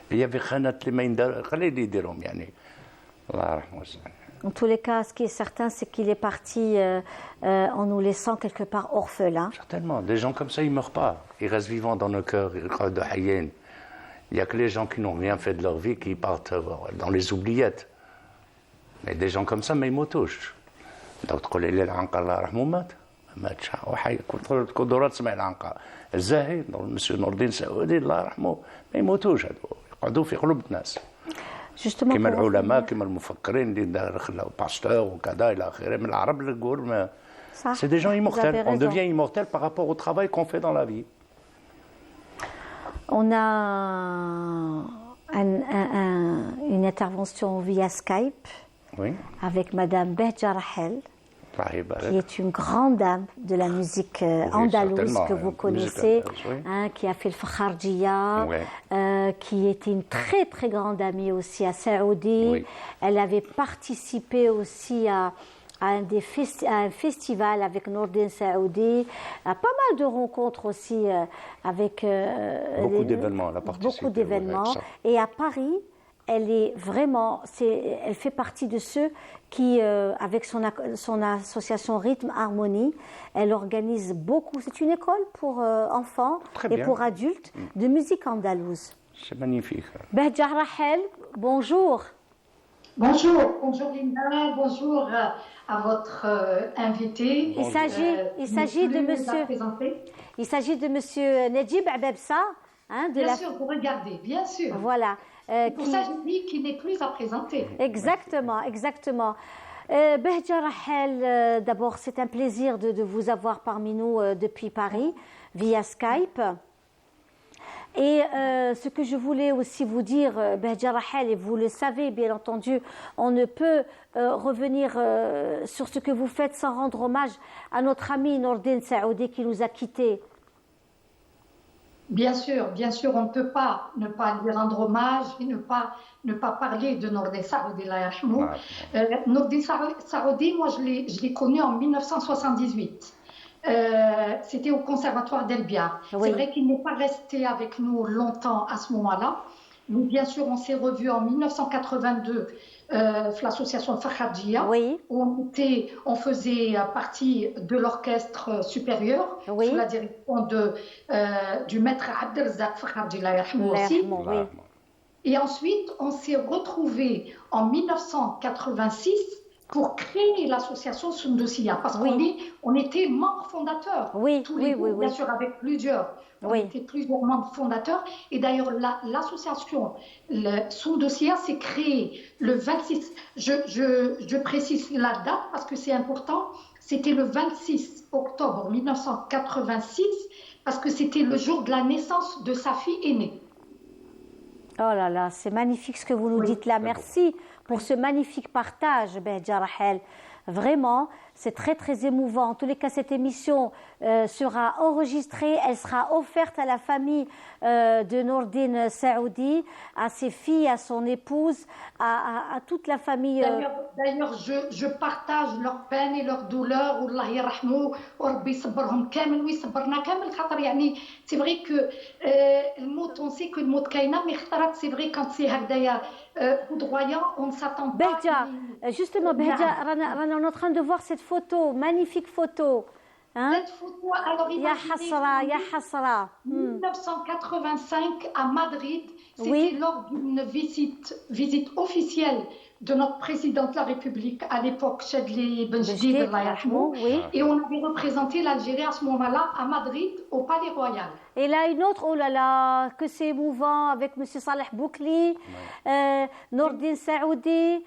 Speaker 4: Et il y avait Khanat Limaïndar, Khalili Dirom, yani.
Speaker 3: En tous les cas, ce qui est certain, c'est qu'il est parti en nous laissant quelque part orphelins.
Speaker 4: Certainement. Des gens comme ça, ils ne meurent pas. Ils restent vivants dans nos cœurs, de Hayyen. Il n'y a que les gens qui n'ont rien fait de leur vie qui partent dans les oubliettes. Mais des gens comme ça, mais ils me touchent. D'autres, les Lanka, Allah rahmou mat. كدورات سمع العنقاء الزاهي مسيو نور الدين سعودي الله يرحمه ما يموتوش هذو يقعدوا في قلوب الناس كما العلماء كما المفكرين اللي دخلوا باستور وكذا الى اخره من العرب للجور c'est des gens immortels. On devient immortel par rapport au travail qu'on fait dans la vie.
Speaker 3: On a une intervention via Skype avec Madame Behja Rahel, qui est une grande dame de la musique andalouse que vous connaissez, qui a fait le Fakharjia, qui était une très très grande amie aussi à Saoudi. Elle avait participé aussi à un festival avec Nordin Saoudi, à pas mal de rencontres aussi avec
Speaker 4: beaucoup d'événements. Elle a participé.
Speaker 3: Beaucoup d'événements. Et à Paris, elle est vraiment, elle fait partie de ceux qui, avec son association Rythme Harmonie, elle organise beaucoup. C'est une école pour enfants et pour adultes de musique andalouse.
Speaker 4: C'est magnifique.
Speaker 3: Behja Rahel, bonjour.
Speaker 7: Bonjour Linda, bonjour à votre invité.
Speaker 3: Il s'agit de monsieur Nedjib Abebsa.
Speaker 7: Bien sûr, vous regardez, bien sûr.
Speaker 3: Voilà.
Speaker 7: Pour ça, je dis qu'il n'est plus à présenter.
Speaker 3: Exactement, exactement. Behja Rahel, d'abord, c'est un plaisir de vous avoir parmi nous depuis Paris, via Skype. Et ce que je voulais aussi vous dire, Behja Rahel, et vous le savez, bien entendu, on ne peut revenir sur ce que vous faites sans rendre hommage à notre ami Nordin Saoudi qui nous a quittés.
Speaker 7: Bien sûr, on ne peut pas ne pas lui rendre hommage et ne pas parler de Nordin Saoudi, Allah yarhamou. Nordin Saoudi, moi je l'ai connu en 1978. C'était au conservatoire d'El Biar. C'est vrai qu'il n'est pas resté avec nous longtemps à ce moment-là. Mais bien sûr, on s'est revus en 1982 l'association Fakharjia, où on faisait partie de l'orchestre supérieur sous la direction du maître Abdelrazak Fakharjia aussi. Et ensuite, on s'est retrouvés en 1986 pour créer l'association Sundusia, parce qu'on était membres fondateurs, tous les deux, bien sûr avec plusieurs. On était plusieurs membres fondateurs. Et d'ailleurs, l'association Sundusia s'est créée le 26, je précise la date parce que c'est important, c'était le 26 octobre 1986, parce que c'était le jour de la naissance de sa fille aînée.
Speaker 3: Oh là là, c'est magnifique ce que vous nous dites là. Merci pour ce magnifique partage, Behja Rahel. Vraiment, c'est très très émouvant. En tous les cas, cette émission sera enregistrée, elle sera offerte à la famille de Nordin Saoudi, à ses filles, à son épouse, à toute la famille.
Speaker 7: D'ailleurs, je partage leur peine et leur douleur. Allah yarhamou, Rabbi sabrhum kamel, oui sabrna kamel khatar. Yani, c'est vrai que le mot, on sait que le mot kaina, mais c'est vrai quand c'est hakdaya foudroyant, on ne s'attend pas.
Speaker 3: Behja, justement, Behja, on est en train de voir cette photo, magnifique photo.
Speaker 7: Cette photo, alors
Speaker 3: Ya hasra, ya hasra.
Speaker 7: 1985 à Madrid. C'était
Speaker 3: Oui.
Speaker 7: lors d'une visite officielle de notre président de la République à l'époque, Chadli Benjedid, Allah yarhamou.
Speaker 3: Oui.
Speaker 7: Et on avait représenté l'Algérie à ce moment-là à Madrid, au Palais Royal.
Speaker 3: Et là, une autre, oh là là, que c'est émouvant, avec M. Saleh Boukli, Nordine Saoudi,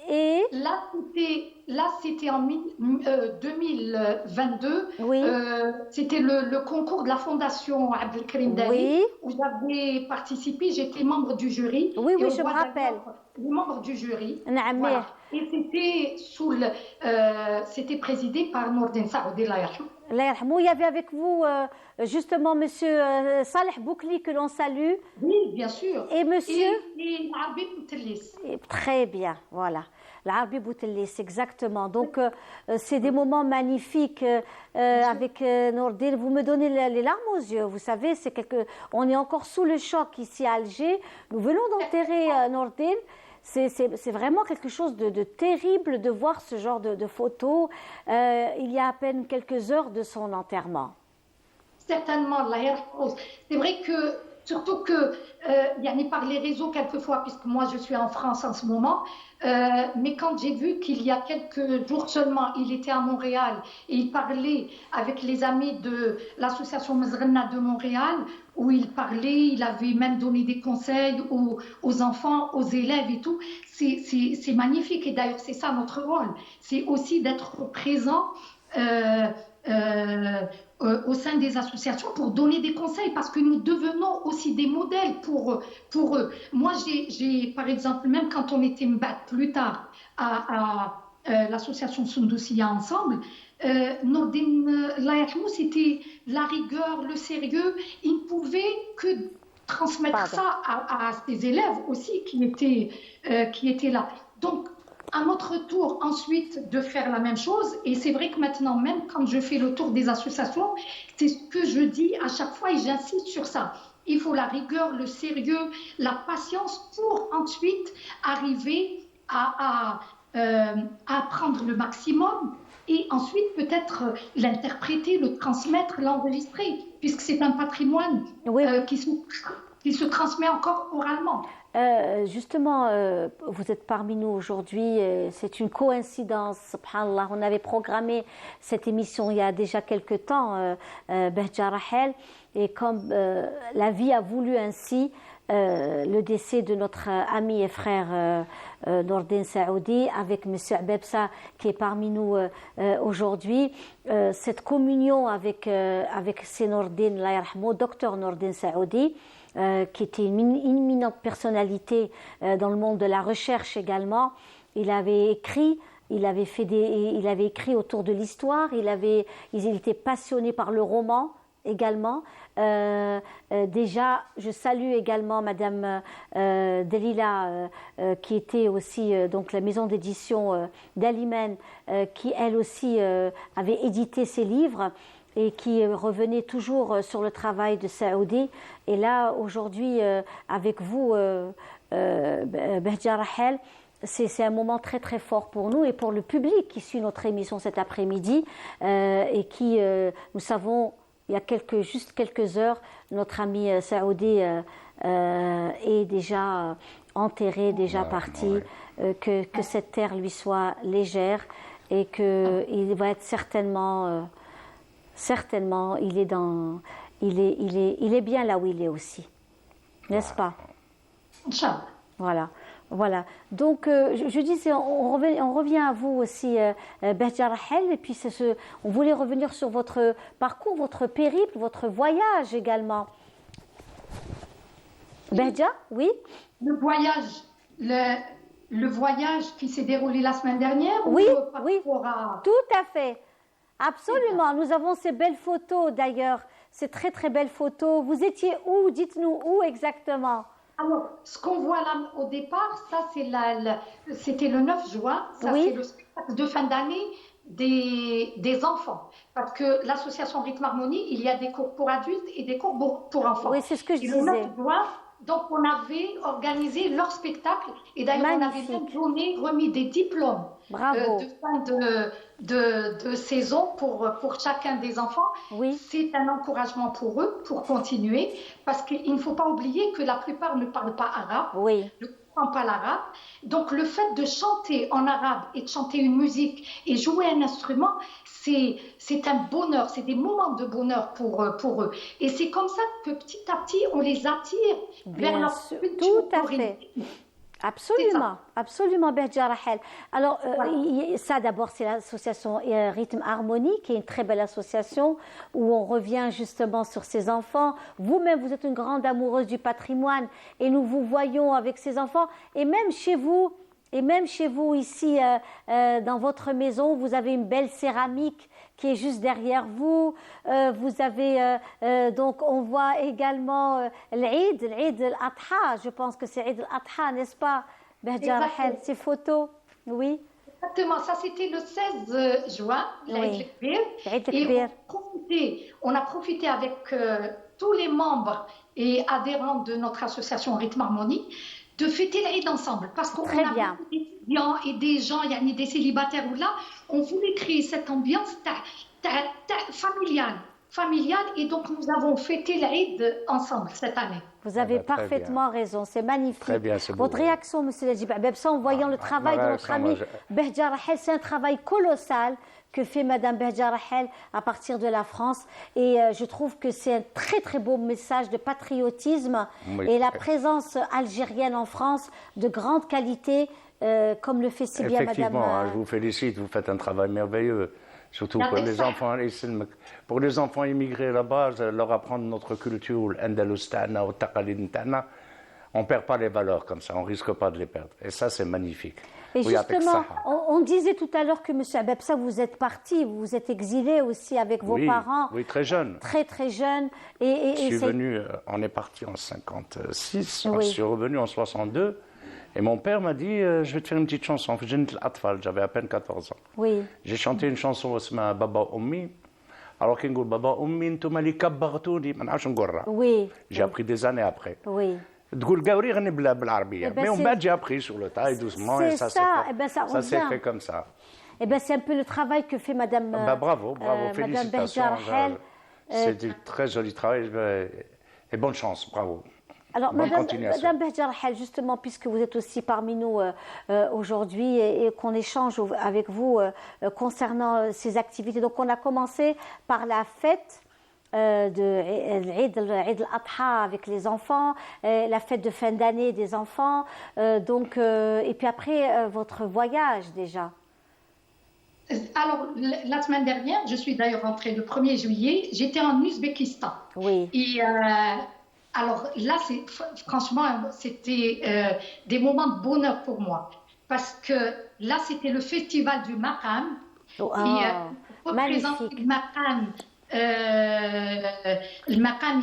Speaker 3: et...
Speaker 7: Là, c'était en 2022.
Speaker 3: Oui.
Speaker 7: C'était le concours de la Fondation Abdelkrim Dali,
Speaker 3: Oui.
Speaker 7: où j'avais participé. J'étais membre du jury.
Speaker 3: Oui,
Speaker 7: Et
Speaker 3: oui,
Speaker 7: on
Speaker 3: je me
Speaker 7: voit
Speaker 3: rappelle.
Speaker 7: Les membres du jury.
Speaker 3: Naam.
Speaker 7: Voilà. Et c'était présidé par Nordine Saoudi, Allah yarhamou.
Speaker 3: Allah yarhamou. Il y avait avec vous justement Monsieur Saleh Boukli que l'on salue.
Speaker 7: Oui, bien sûr.
Speaker 3: Et Monsieur
Speaker 7: Et Arbi Boutelis.
Speaker 3: Très bien, voilà. L'Arbi Boutelis, exactement. Donc, c'est des moments magnifiques avec Nordine. Vous me donnez les larmes aux yeux. Vous savez, on est encore sous le choc ici à Alger. Nous venons d'enterrer Nordine. C'est vraiment quelque chose de terrible de voir ce genre de photos il y a à peine quelques heures de son enterrement.
Speaker 7: Certainement, Allah yarhamou. C'est vrai que, surtout que, par les réseaux quelquefois, puisque moi je suis en France en ce moment, mais quand j'ai vu qu'il y a quelques jours seulement, il était à Montréal et il parlait avec les amis de l'association Mezrenna de Montréal, où il parlait, il avait même donné des conseils aux enfants, aux élèves et tout. C'est magnifique et d'ailleurs c'est ça notre rôle, c'est aussi d'être présent au sein des associations pour donner des conseils parce que nous devenons aussi des modèles pour eux. Moi, j'ai par exemple, même quand on était plus tard à l'association Sundusia ensemble, Nordine, Allah yarhamou, c'était la rigueur, le sérieux. Il ne pouvait que transmettre ça à ses élèves aussi qui étaient là. Donc, à notre tour ensuite de faire la même chose, et c'est vrai que maintenant, même quand je fais le tour des associations, c'est ce que je dis à chaque fois et j'insiste sur ça. Il faut la rigueur, le sérieux, la patience pour ensuite arriver à apprendre le maximum et ensuite peut-être l'interpréter, le transmettre, l'enregistrer, puisque c'est un patrimoine qui se transmet encore oralement.
Speaker 3: Justement, vous êtes parmi nous aujourd'hui, c'est une coïncidence, subhanallah. On avait programmé cette émission il y a déjà quelque temps, Behja Rahel, et comme la vie a voulu ainsi, le décès de notre ami et frère Nordine Saoudi avec M. Abebsa qui est parmi nous aujourd'hui, cette communion avec ces Nordine, Allah yarhamou, docteur Nordine Saoudi, qui était une éminente personnalité dans le monde de la recherche également. Il avait écrit autour de l'histoire, il était passionné par le roman également. Déjà, je salue également Madame Delila, qui était aussi donc la maison d'édition d'Alimen, qui elle aussi avait édité ses livres et qui revenait toujours sur le travail de Saoudi. Et là, aujourd'hui, avec vous, Behja Rahel, c'est un moment très très fort pour nous et pour le public qui suit notre émission cet après-midi et qui, nous savons, il y a juste quelques heures, notre ami Saoudi est déjà enterré, déjà parti, que cette terre lui soit légère et qu'il va être certainement, il est bien là où il est aussi, n'est-ce pas?
Speaker 7: Inch'Allah.
Speaker 3: Voilà. Donc, je dis, on revient à vous aussi, Behja Rahel, et puis on voulait revenir sur votre parcours, votre périple, votre voyage également. Behja, oui?
Speaker 7: Le voyage qui s'est déroulé la semaine dernière?
Speaker 3: Oui, tout à fait. Absolument. Nous avons ces belles photos d'ailleurs, ces très très belles photos. Vous étiez où? Dites-nous où exactement?
Speaker 7: Alors, ce qu'on voit là au départ, ça c'était le 9 juin, ça c'est le spectacle de fin d'année des enfants. Parce que l'association Rythme Harmonie, il y a des cours pour adultes et des cours pour enfants.
Speaker 3: Oui, c'est ce que je disais.
Speaker 7: Le 9 juin, Donc, on avait organisé leur spectacle et d'ailleurs, on avait même remis des diplômes de fin de saison pour chacun des enfants.
Speaker 3: Oui.
Speaker 7: C'est un encouragement pour eux pour continuer parce qu'il ne faut pas oublier que la plupart ne parlent pas arabe.
Speaker 3: Oui.
Speaker 7: Ne comprennent pas l'arabe. Donc, le fait de chanter en arabe et de chanter une musique et jouer un instrument, c'est un bonheur, c'est des moments de bonheur pour eux. Et c'est comme ça que petit à petit, on les attire vers leur culture.
Speaker 3: Tout à fait. Absolument, absolument, Behja Rahel. Alors, ça d'abord, c'est l'association Rythme Harmonie, qui est une très belle association où on revient justement sur ces enfants. Vous-même, vous êtes une grande amoureuse du patrimoine et nous vous voyons avec ces enfants. Et même chez vous ici, dans votre maison, vous avez une belle céramique qui est juste derrière vous. Vous avez, donc on voit également l'Eid al-Adha, je pense que c'est Eid al-Adha, n'est-ce pas, Behja Rahel, ces photos, oui.
Speaker 7: Exactement, ça c'était le 16 juin, l'Eid al-Kbir. Et on a profité avec tous les membres et adhérents de notre association Rythme Harmonie de fêter l'Eid ensemble, parce qu'on a beaucoup d'étudiants et des gens, il y a des célibataires ou là, on voulait créer cette ambiance familiale, et donc nous avons fêté l'Eid ensemble cette année.
Speaker 3: Vous avez parfaitement raison, c'est magnifique.
Speaker 4: Très bien, c'est beau.
Speaker 3: Votre réaction, Monsieur Najib Abebsa, en voyant le travail de notre amie Behja Rahel, c'est un travail colossal que fait Madame Behja Rahel à partir de la France. Et je trouve que c'est un très très beau message de patriotisme et la présence algérienne en France de grande qualité, comme le fait si bien Madame.
Speaker 4: Effectivement, je vous félicite, vous faites un travail merveilleux. Surtout pour les enfants immigrés là-bas, leur apprendre notre culture, l'Andalous Tana, le Taqalid Tana, on ne perd pas les valeurs comme ça, on ne risque pas de les perdre. Et ça, c'est magnifique.
Speaker 3: Et justement, on disait tout à l'heure que M. Abebsa, vous êtes parti, vous vous êtes exilé aussi avec vos parents.
Speaker 4: Oui, très jeune.
Speaker 3: Très, très jeune.
Speaker 4: Je suis venu, on est parti en 56, je suis revenu en 62. Et mon père m'a dit, je vais te faire une petite chanson. J'avais à peine 14 ans.
Speaker 3: Oui.
Speaker 4: J'ai chanté une chanson qui s'appelle Baba Ummi. Alors qu'il dit Baba Ummi, ntouma li kabbartouni, ma nafsh nqorra.
Speaker 3: Oui.
Speaker 4: J'ai appris des années après.
Speaker 3: Oui.
Speaker 4: تقول قاوري غني بالعربيه mais on m'a appris sur le tas doucement et ça s'est fait comme ça.
Speaker 3: Et ben c'est un peu le travail que fait Madame
Speaker 4: bravo félicitations. C'est du très joli travail et bonne chance, bravo.
Speaker 3: Alors, Madame Behja Rahel, justement, puisque vous êtes aussi parmi nous aujourd'hui et qu'on échange avec vous concernant ces activités. Donc, on a commencé par la fête de l'Eid al-Adha avec les enfants, la fête de fin d'année des enfants, et puis après, votre voyage déjà.
Speaker 7: Alors, la semaine dernière, je suis d'ailleurs rentrée le 1er juillet, j'étais en Ouzbékistan.
Speaker 3: Oui.
Speaker 7: Et alors là, franchement, c'était des moments de bonheur pour moi. Parce que là, c'était le festival du Maqam.
Speaker 3: Magnifique.
Speaker 7: Le Maqam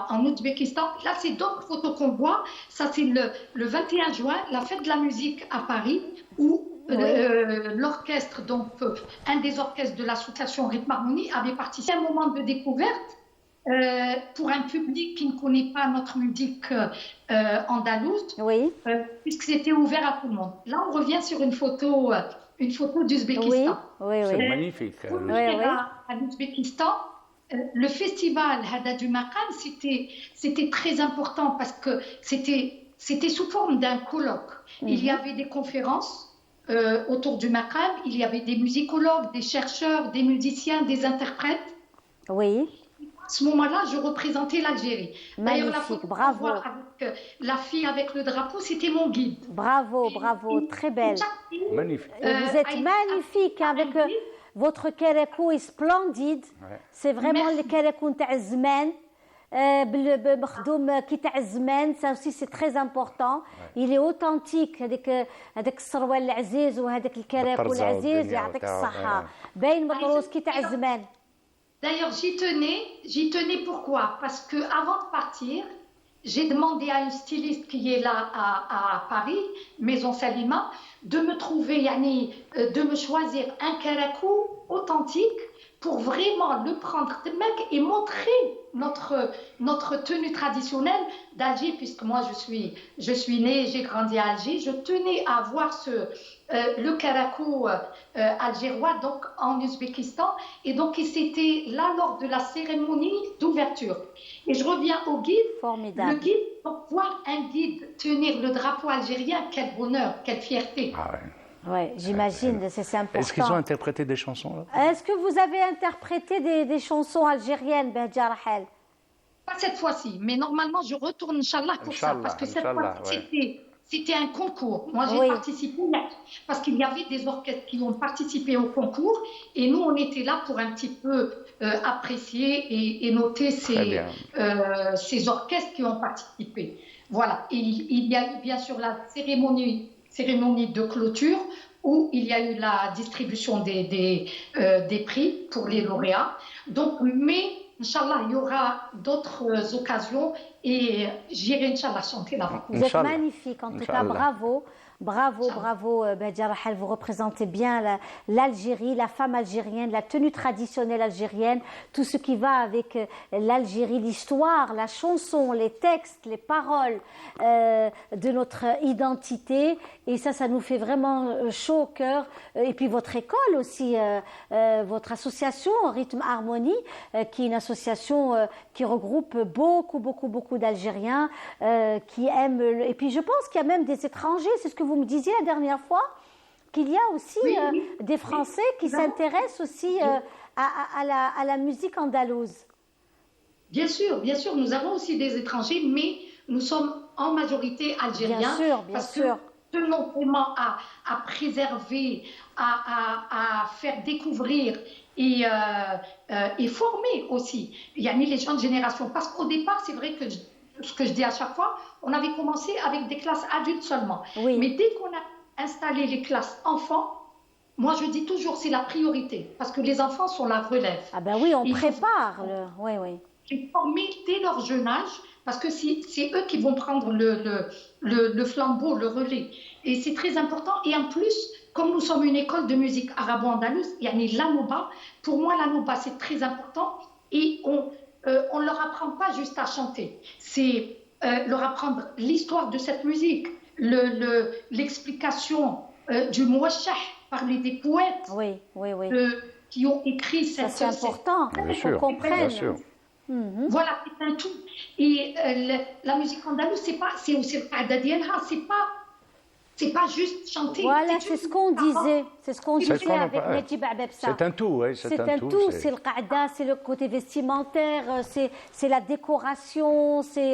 Speaker 7: en Ouzbékistan. Là, c'est d'autres photos qu'on voit. Ça, c'est le 21 juin, la fête de la musique à Paris, où l'orchestre, donc un des orchestres de l'association Rythme Harmonie, avait participé à un moment de découverte. Pour un public qui ne connaît pas notre musique andalouse, puisque c'était ouvert à tout le monde. Là, on revient sur une photo d'Ouzbékistan.
Speaker 4: C'est magnifique.
Speaker 7: À l'Ouzbékistan, le festival Hada du Maqam, c'était très important parce que c'était sous forme d'un colloque. Il y avait des conférences autour du Maqam, il y avait des musicologues, des chercheurs, des musiciens, des interprètes.
Speaker 3: Oui.
Speaker 7: À ce moment-là, je représentais l'Algérie. D'ailleurs, la photo
Speaker 3: bravo.
Speaker 7: Avec la fille avec le drapeau, c'était mon guide.
Speaker 3: Bravo, très belle.
Speaker 4: Magnifique.
Speaker 3: Vous êtes magnifique avec votre kérékou est splendide. C'est vraiment le kérékou نتاع الزمان. بمخدوم كي تاع الزمان, ça aussi c'est très important. Il est authentique هذاك السروال العزيز وهذاك الكراكو العزيز يعطيك الصحة. باين مطروس كي تاع الزمان.
Speaker 7: D'ailleurs, j'y tenais pourquoi? Parce que avant de partir, j'ai demandé à une styliste qui est là à Paris, Maison Salima, de me trouver, de me choisir un karakou authentique pour vraiment le prendre de mec et montrer notre tenue traditionnelle d'Alger, puisque moi je suis née, j'ai grandi à Alger, je tenais à voir le karakou algérois donc en Ouzbékistan, et donc c'était là lors de la cérémonie d'ouverture. Et je reviens au guide.
Speaker 3: Formidable.
Speaker 7: Le guide, donc voir un guide tenir le drapeau algérien, quel bonheur, quelle fierté.
Speaker 4: Ah ouais.
Speaker 3: Oui, j'imagine, c'est important.
Speaker 4: Est-ce qu'ils ont interprété des chansons là?
Speaker 3: Est-ce que vous avez interprété des chansons algériennes, Behja Rahel?
Speaker 7: Pas cette fois-ci, mais normalement je retourne, Inch'Allah, pour ça, parce que cette fois c'était un concours. Moi j'ai participé, parce qu'il y avait des orchestres qui ont participé au concours, et nous on était là pour un petit peu apprécier et noter ces orchestres qui ont participé. Voilà, et il y a eu bien sûr la cérémonie de clôture, où il y a eu la distribution des prix pour les lauréats. Donc, mais, Inch'Allah, il y aura d'autres occasions et j'irai, Inch'Allah, chanter là-bas.
Speaker 3: Vous êtes magnifique, en tout cas, bravo. Bravo, bravo, Behja Rahel, vous représentez bien l'Algérie, la femme algérienne, la tenue traditionnelle algérienne, tout ce qui va avec l'Algérie, l'histoire, la chanson, les textes, les paroles de notre identité. Et ça nous fait vraiment chaud au cœur. Et puis votre école aussi, votre association Rythme Harmonie, qui est une association qui regroupe beaucoup d'Algériens qui aiment. Et puis je pense qu'il y a même des étrangers, c'est ce que vous me disiez la dernière fois, qu'il y a aussi des Français qui s'intéressent aussi à la musique andalouse.
Speaker 7: Bien sûr, nous avons aussi des étrangers, mais nous sommes en majorité algériens.
Speaker 3: Bien sûr.
Speaker 7: Que tenons vraiment à préserver, à faire découvrir et former aussi. Il y a les jeunes générations. Parce qu'au départ, c'est vrai que ce que je dis à chaque fois, on avait commencé avec des classes adultes seulement.
Speaker 3: Oui.
Speaker 7: Mais dès qu'on a installé les classes enfants, moi je dis toujours c'est la priorité, parce que les enfants sont la relève.
Speaker 3: Ah ben oui, on prépare. Oui.
Speaker 7: Et former dès leur jeune âge, parce que c'est eux qui vont prendre le flambeau, le relais. Et c'est très important. Et en plus, comme nous sommes une école de musique arabo-andalouse, il y a l'anouba. Pour moi, l'anouba, c'est très important. Et on ne leur apprend pas juste à chanter, c'est leur apprendre l'histoire de cette musique, l'explication du mouachah, parler des poètes qui ont écrit cette...
Speaker 3: Ça, c'est important, qu'on comprenne.
Speaker 4: Bien sûr.
Speaker 7: Voilà, c'est un tout. Et la musique andalouse, c'est aussi le qa'da dialha, c'est pas juste chanter.
Speaker 3: Voilà, c'est ce qu'on disait. C'est ce qu'on disait avec Nedjib Abebsa.
Speaker 4: C'est un tout, oui. C'est un tout.
Speaker 3: C'est le qa'da, c'est le côté vestimentaire, c'est la décoration, c'est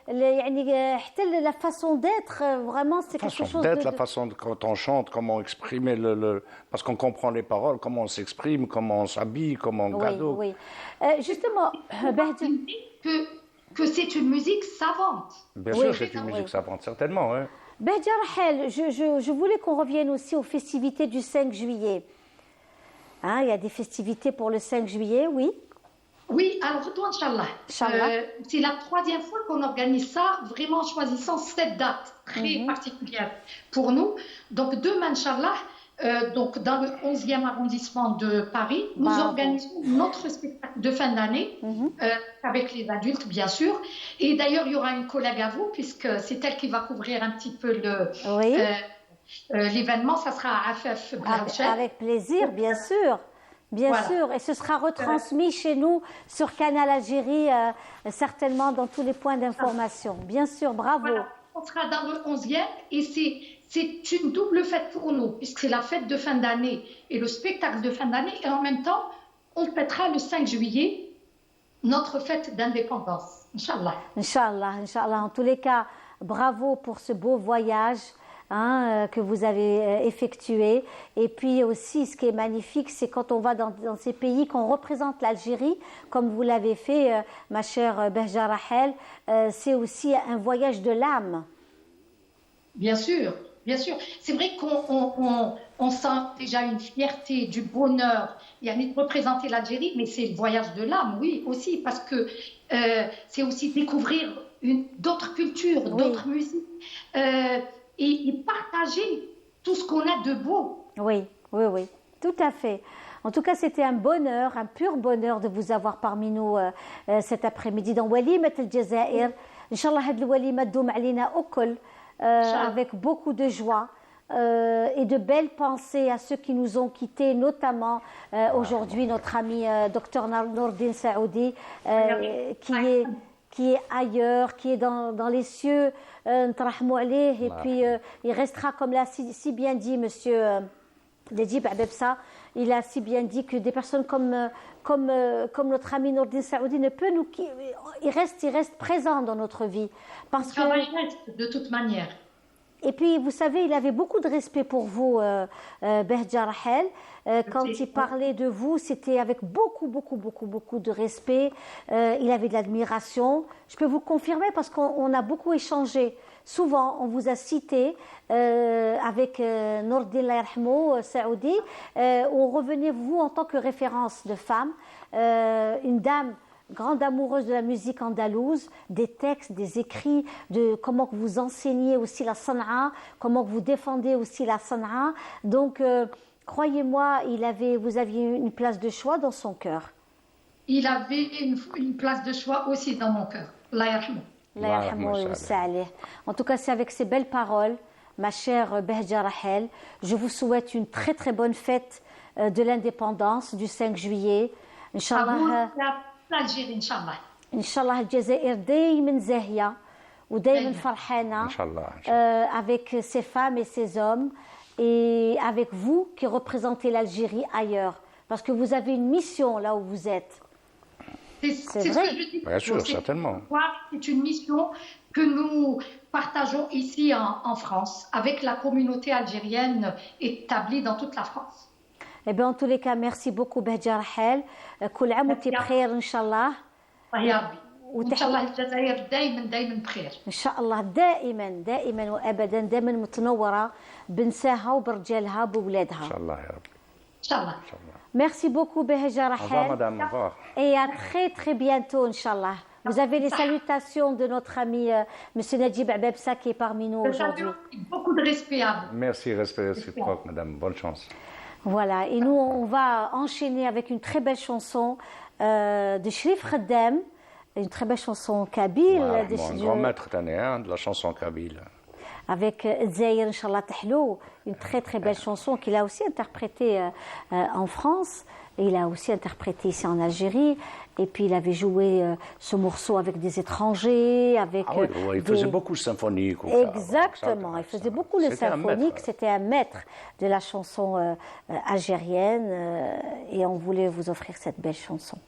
Speaker 3: la façon d'être. Vraiment, c'est quelque chose
Speaker 4: la façon quand on chante, comment exprimer parce qu'on comprend les paroles, comment on s'exprime, comment on s'habille, comment on cadeau.
Speaker 3: Oui. Justement,
Speaker 7: que c'est une musique savante.
Speaker 4: Bien sûr, c'est une musique savante, certainement, oui.
Speaker 3: Behja Rahel, je voulais qu'on revienne aussi aux festivités du 5 juillet. Hein, il y a des festivités pour le 5 juillet, oui?
Speaker 7: Oui, alors retour, Inch'Allah. C'est la 3e fois qu'on organise ça, vraiment en choisissant cette date très particulière pour nous. Donc demain, Inch'Allah, donc dans le 11e arrondissement de Paris, nous organisons notre spectacle de fin d'année avec les adultes, bien sûr. Et d'ailleurs, il y aura une collègue à vous, puisque c'est elle qui va couvrir un petit peu l'événement. Ça sera Afef Blanchet.
Speaker 3: Avec plaisir, bien sûr. Bien sûr, et ce sera retransmis chez nous sur Canal Algérie, certainement dans tous les points d'information. Bien sûr, bravo.
Speaker 7: Voilà. On sera dans le 11e et c'est une double fête pour nous, puisque c'est la fête de fin d'année et le spectacle de fin d'année. Et en même temps, on fêtera le 5 juillet, notre fête d'indépendance. Inch'Allah.
Speaker 3: Inch'Allah. En tous les cas, bravo pour ce beau voyage. Que vous avez effectué. Et puis aussi, ce qui est magnifique, c'est quand on va dans ces pays, qu'on représente l'Algérie, comme vous l'avez fait, ma chère Behja Rahel, c'est aussi un voyage de l'âme.
Speaker 7: Bien sûr, bien sûr. C'est vrai qu'on sent déjà une fierté, du bonheur. Il y a de représenter l'Algérie, mais c'est le voyage de l'âme, oui, aussi, parce que c'est aussi découvrir d'autres cultures, d'autres musiques. Et partager tout ce qu'on a de beau.
Speaker 3: Oui, tout à fait. En tout cas, c'était un bonheur, un pur bonheur de vous avoir parmi nous cet après-midi dans Walimat al-Jazair. Inch'Allah, هاد الوليمة تدوم علينا أكل avec beaucoup de joie. Et de belles pensées à ceux qui nous ont quittés, notamment aujourd'hui notre ami Dr Nourdine Saoudi, qui est ailleurs, qui est dans les cieux, et puis il restera, comme l'a si bien dit Monsieur Nedjib Abebsa, il a si bien dit que des personnes comme notre ami Nourdine Saoudi ne peut nous, il reste présent dans notre vie, parce que
Speaker 7: de toute manière.
Speaker 3: Et puis, vous savez, il avait beaucoup de respect pour vous, Behja Rahel. Quand il parlait de vous, c'était avec beaucoup de respect. Il avait de l'admiration. Je peux vous confirmer parce qu'on a beaucoup échangé. Souvent, on vous a cité avec Nourdine Yarhamo, Saoudi. On revenait, vous, en tant que référence de femme, une dame grande amoureuse de la musique andalouse, des textes, des écrits, de comment que vous enseignez aussi la san'a, comment que vous défendez aussi la san'a. Donc, croyez-moi, vous aviez une place de choix dans son cœur.
Speaker 7: Il avait une place de choix aussi dans mon cœur.
Speaker 3: En tout cas, c'est avec ces belles paroles, ma chère Behja Rahel, je vous souhaite une très très bonne fête de l'indépendance du 5 juillet. Inch'Allah.
Speaker 7: الجزائر ان شاء الله.
Speaker 3: ان شاء الله الجزائر دايما زاهيه ودايما فرحانه
Speaker 4: ان شاء الله
Speaker 3: avec ses femmes et ses hommes et avec vous qui représentez l'Algérie ailleurs parce que vous avez une mission là où vous êtes.
Speaker 7: C'est vrai. Ce que je dis.
Speaker 4: Bien sûr, certainement.
Speaker 7: C'est une mission que nous partageons ici en France avec la communauté algérienne établie dans toute la France.
Speaker 3: Eh bien, en tous les cas, merci beaucoup Behja Rahel. كل عام وانت بخير إن شاء الله.
Speaker 7: يا ربي. وإن شاء الله الجزائر دائما بخير.
Speaker 3: إن شاء الله دائما وأبدا دائما متنورة بنساها وبرجالها بولادها.
Speaker 4: إن شاء الله يا ربي.
Speaker 7: إن شاء الله.
Speaker 3: Merci beaucoup Behja Rahel.
Speaker 4: Au revoir madame, au revoir.
Speaker 3: Et à très bientôt Inch'Allah. Vous avez les salutations de notre ami Monsieur Nedjib Abebsa qui est parmi nous aujourd'hui.
Speaker 7: Beaucoup de respect à vous.
Speaker 4: Merci, respect réciproque madame, bonne chance.
Speaker 3: Voilà, et nous on va enchaîner avec une très belle chanson de Shrif Khaddam, une très belle chanson kabyle.
Speaker 4: Voilà, un grand maître ghanéen de la chanson kabyle.
Speaker 3: Avec Zahir Inch'Allah Tahlou, une très belle chanson qu'il a aussi interprétée en France, et il a aussi interprété ici en Algérie, et puis il avait joué ce morceau avec des étrangers, avec...
Speaker 4: Ah oui, il faisait beaucoup de symphoniques.
Speaker 3: Exactement, il faisait beaucoup de symphoniques, c'était un maître de la chanson algérienne, et on voulait vous offrir cette belle chanson.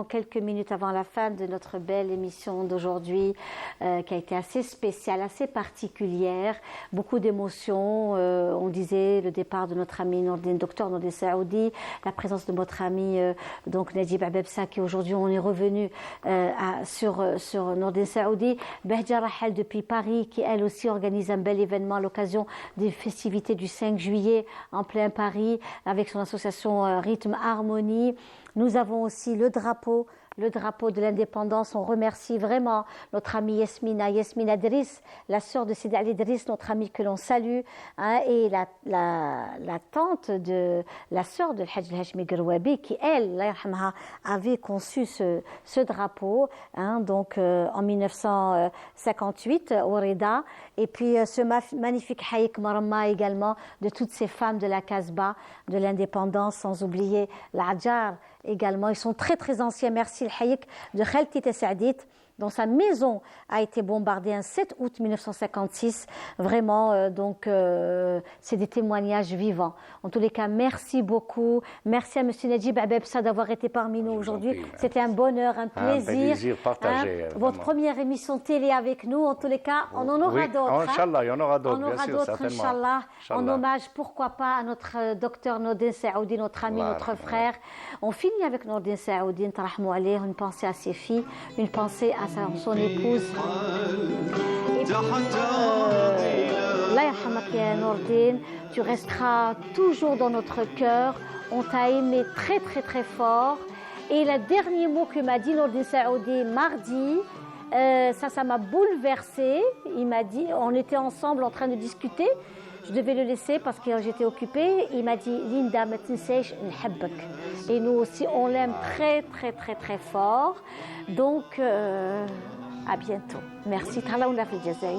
Speaker 3: Quelques minutes avant la fin de notre belle émission d'aujourd'hui, qui a été assez spéciale, assez particulière, beaucoup d'émotions. On disait le départ de notre ami docteur Nordine Saoudi, la présence de notre ami donc Najib Abebsa, qui aujourd'hui on est revenu sur Nordine Saoudi, Behja Rahel depuis Paris, qui elle aussi organise un bel événement à l'occasion des festivités du 5 juillet en plein Paris avec son association Rythme Harmonie. Nous avons aussi le drapeau de l'indépendance. On remercie vraiment notre amie Yasmina Driss, la sœur de Sidi Ali Driss, notre amie que l'on salue, hein, et la tante de la sœur de Hajj Hashmi Gerwabi, qui elle, avait conçu ce drapeau, hein, donc en 1958 au Reda, et puis ce magnifique Hayek Marama également de toutes ces femmes de la Casbah, de l'indépendance, sans oublier l'Adjar également. Ils sont très très anciens. Merci le Hayek de Khalti Tessadit, dont sa maison a été bombardée un 7 août 1956. Vraiment, donc, c'est des témoignages vivants. En tous les cas, merci beaucoup. Merci à M. Najib Abebsa d'avoir été parmi nous aujourd'hui. C'était un bonheur, un plaisir.
Speaker 4: Partagé.
Speaker 3: Votre première émission télé avec nous. En tous les cas, on en aura d'autres.
Speaker 4: Inch'Allah, il y en aura d'autres, bien sûr, certainement.
Speaker 3: Inch'Allah, en hommage, pourquoi pas, à notre docteur Nordine Saoudi, notre ami, notre frère. On finit avec Nordine Saoudi, une pensée à ses filles, une pensée à son épouse. Allah yarhamak ya Nordine, tu resteras toujours dans notre cœur. On t'a aimé très très très fort. Et le dernier mot que m'a dit Nordine Saoudi mardi, ça m'a bouleversée. Il m'a dit, on était ensemble en train de discuter. Je devais le laisser parce que j'étais occupée. Il m'a dit, Linda, ma tinseish nhabbak. Et nous aussi, on l'aime très, très, très, très fort. Donc, à bientôt. Merci. Talaouna fil Jazair.